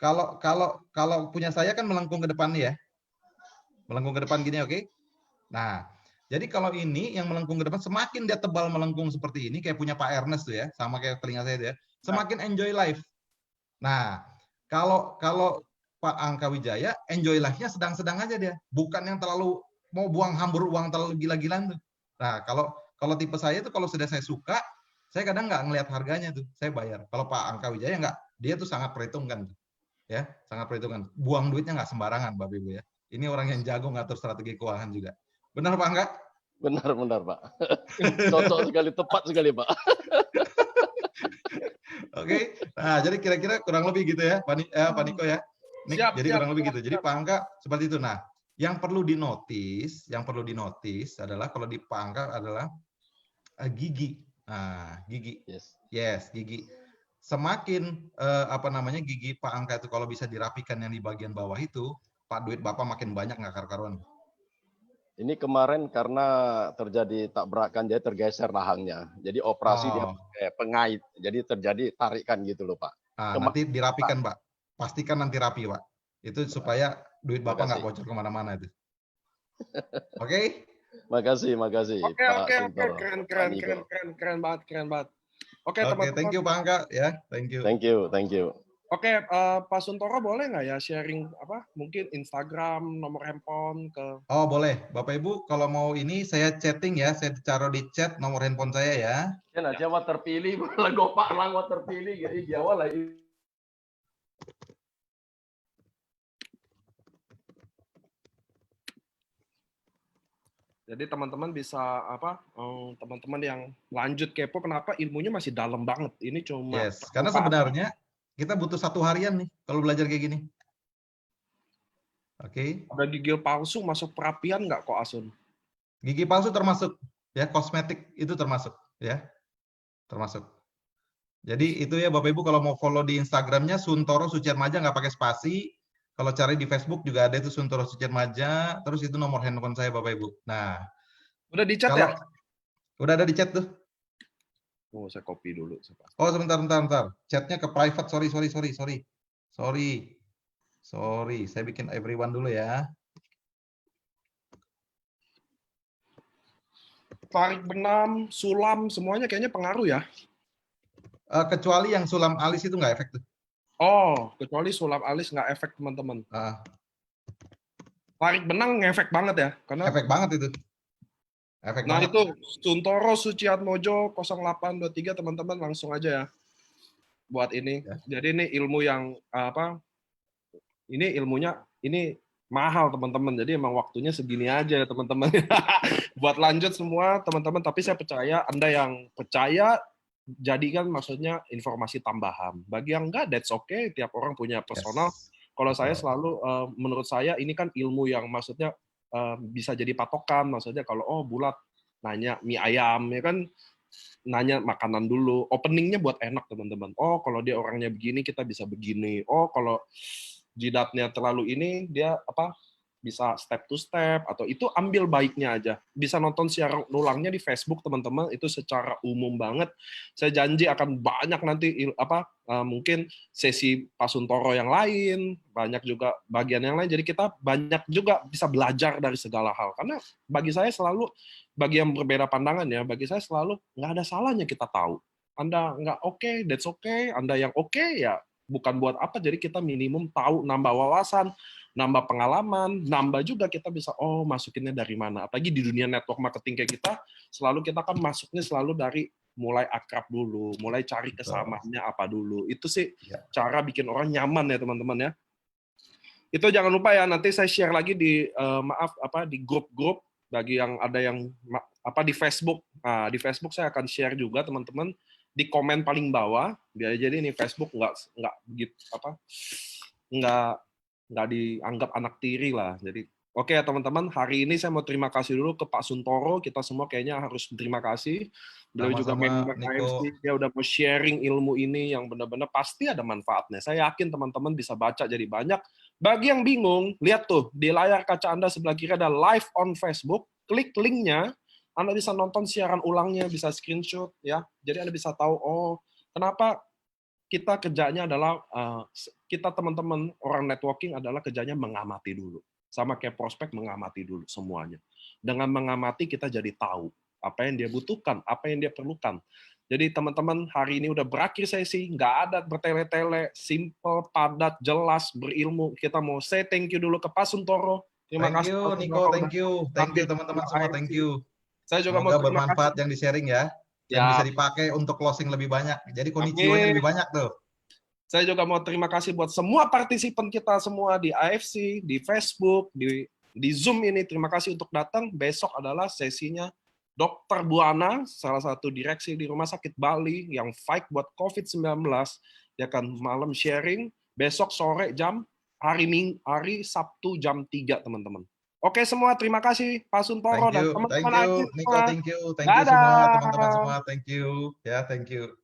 kalau punya saya kan melengkung ke depan nih ya. Melengkung ke depan gini, oke? Nah, jadi kalau ini yang melengkung ke depan, semakin dia tebal melengkung seperti ini, kayak punya Pak Ernest tuh ya, sama kayak telinga saya tuh ya, semakin enjoy life. Nah, kalau Pak Angka Wijaya, enjoy life-nya sedang-sedang aja dia, bukan yang terlalu mau buang hambur uang terlalu gila-gilaan tuh. Nah, kalau tipe saya tuh kalau sudah saya suka, saya kadang nggak ngelihat harganya tuh, saya bayar. Kalau Pak Angka Wijaya nggak, dia tuh sangat perhitungkan, ya, sangat perhitungkan. Buang duitnya nggak sembarangan, Bapak Ibu ya. Ini orang yang jago ngatur strategi keuangan juga. Benar Pak Angga? Benar, Pak. Cocok sekali, tepat sekali, Pak. Oke. Nah, jadi kira-kira kurang lebih gitu ya, Pak Niko ya. Nih, jadi kurang lebih gitu. Jadi Pak Angga seperti itu. Nah, yang perlu dinotis adalah kalau di Pak Angga adalah gigi. Nah, gigi. Yes, gigi. Semakin gigi Pak Angka itu kalau bisa dirapikan yang di bagian bawah itu, Pak duit Bapak makin banyak nggak karu-karuan. Ini kemarin karena terjadi tabrakan, jadi tergeser rahangnya. Jadi operasi dia pakai pengait, jadi terjadi tarikan gitu loh, Pak. Nah, nanti dirapikan, Pak. Pastikan nanti rapi, Pak. Itu supaya duit Bapak nggak bocor kemana-mana itu. Oke? Makasih, Oke, Pak Suntoro. keren banget. Oke, teman-teman. Thank you Pak Angka ya, thank you. Thank you. Oke, Pak Suntoro boleh nggak ya sharing mungkin Instagram, nomor handphone ke? Oh boleh, Bapak Ibu kalau mau ini saya chatting ya, saya taruh di chat nomor handphone saya ya. Kan aja terpilih, lagu Pak Lang terpilih, jadi Jawa lah. Jadi teman-teman bisa teman-teman yang lanjut kepo, kenapa ilmunya masih dalam banget? Ini cuma karena sebenarnya kita butuh 1 harian nih kalau belajar kayak gini. Oke. Ada gigi palsu masuk perapian nggak kok Asun? Gigi palsu termasuk ya, kosmetik itu termasuk ya, termasuk. Jadi itu ya Bapak Ibu kalau mau follow di Instagramnya Suntoro Suciatmaja nggak pakai spasi. Kalau cari di Facebook juga ada itu Suntoro Suciatmaja. Terus itu nomor handphone saya Bapak Ibu. Nah, udah di chat ya? Udah ada di chat tuh. Oh, saya copy dulu. Oh, sebentar. Chatnya ke private. Sorry. Saya bikin everyone dulu ya. Tarik benam, sulam, semuanya kayaknya pengaruh ya? Kecuali yang sulam alis itu nggak efek tuh. Oh, kecuali sulam alis nggak efek teman-teman. Tarik benang ngefek banget ya? Karena efek banget itu. Itu Suntoro Suciatmojo 0823 teman-teman langsung aja ya buat ini. Ya. Jadi ini ilmu yang ini ilmunya ini mahal teman-teman. Jadi emang waktunya segini aja ya teman-teman. Buat lanjut semua teman-teman. Tapi saya percaya Anda yang percaya jadikan maksudnya informasi tambahan. Bagi yang enggak, that's okay. Tiap orang punya personal. Kalau saya selalu menurut saya ini kan ilmu yang maksudnya bisa jadi patokan, maksudnya kalau bulat nanya mie ayam ya kan, nanya makanan dulu, openingnya buat enak teman-teman. Oh kalau dia orangnya begini kita bisa begini. Oh kalau jidatnya terlalu ini dia bisa step to step, atau itu ambil baiknya aja. Bisa nonton siaran ulangnya di Facebook teman-teman, itu secara umum banget. Saya janji akan banyak nanti mungkin sesi Pak Suntoro yang lain, banyak juga bagian yang lain. Jadi kita banyak juga bisa belajar dari segala hal. Karena bagi saya selalu, bagi yang berbeda pandangan ya, bagi saya selalu nggak ada salahnya kita tahu. Anda nggak oke, that's okay. Anda yang oke ya bukan buat apa. Jadi kita minimum tahu, nambah wawasan, nambah pengalaman, nambah juga kita bisa masukinnya dari mana. Apalagi di dunia network marketing kayak kita, selalu kita kan masuknya selalu dari mulai akrab dulu, mulai cari kesamaannya apa dulu. Itu sih cara bikin orang nyaman ya teman-teman ya. Itu jangan lupa ya, nanti saya share lagi di di grup-grup bagi yang ada yang di Facebook. Nah, di Facebook saya akan share juga teman-teman di komen paling bawah. Biar jadi ini Facebook nggak begitu nggak dianggap anak tiri lah. Jadi oke ya teman-teman, hari ini saya mau terima kasih dulu ke Pak Suntoro. Kita semua kayaknya harus berterima kasih. Beliau juga member KMC, dia udah mau sharing ilmu ini yang benar-benar pasti ada manfaatnya. Saya yakin teman-teman bisa baca jadi banyak. Bagi yang bingung, lihat tuh di layar kaca Anda sebelah kiri ada live on Facebook. Klik linknya, Anda bisa nonton siaran ulangnya, bisa screenshot ya. Jadi Anda bisa tahu, oh kenapa kita kerjanya adalah, kita teman-teman orang networking adalah kerjanya mengamati dulu. Sama kayak prospek mengamati dulu semuanya. Dengan mengamati kita jadi tahu apa yang dia butuhkan, apa yang dia perlukan. Jadi teman-teman, hari ini udah berakhir sesi, nggak ada bertele-tele, simple, padat, jelas, berilmu. Kita mau say thank you dulu ke Pak Suntoro. Terima Thank kasih you, Pak Niko. Suntoro Thank you. Thank you teman-teman semua. Thank you. Saya juga mau Semoga terima bermanfaat kasih. yang di-sharing ya. Dan Ya, bisa dipakai untuk closing lebih banyak. Jadi konnichiwa-nya amin. lebih banyak tuh. Saya juga mau terima kasih buat semua partisipan kita semua di AFC, di Facebook, di Zoom ini. Terima kasih untuk datang. Besok adalah sesinya Dr. Buana, salah satu direksi di Rumah Sakit Bali yang fight buat COVID-19. Dia akan malam sharing. Besok sore hari Sabtu jam 3, teman-teman. Oke semua, terima kasih Pak Suntoro dan teman-teman Thank you, IT Niko. semua. Thank you semua Dadah. teman-teman semua. Thank you. Ya, thank you.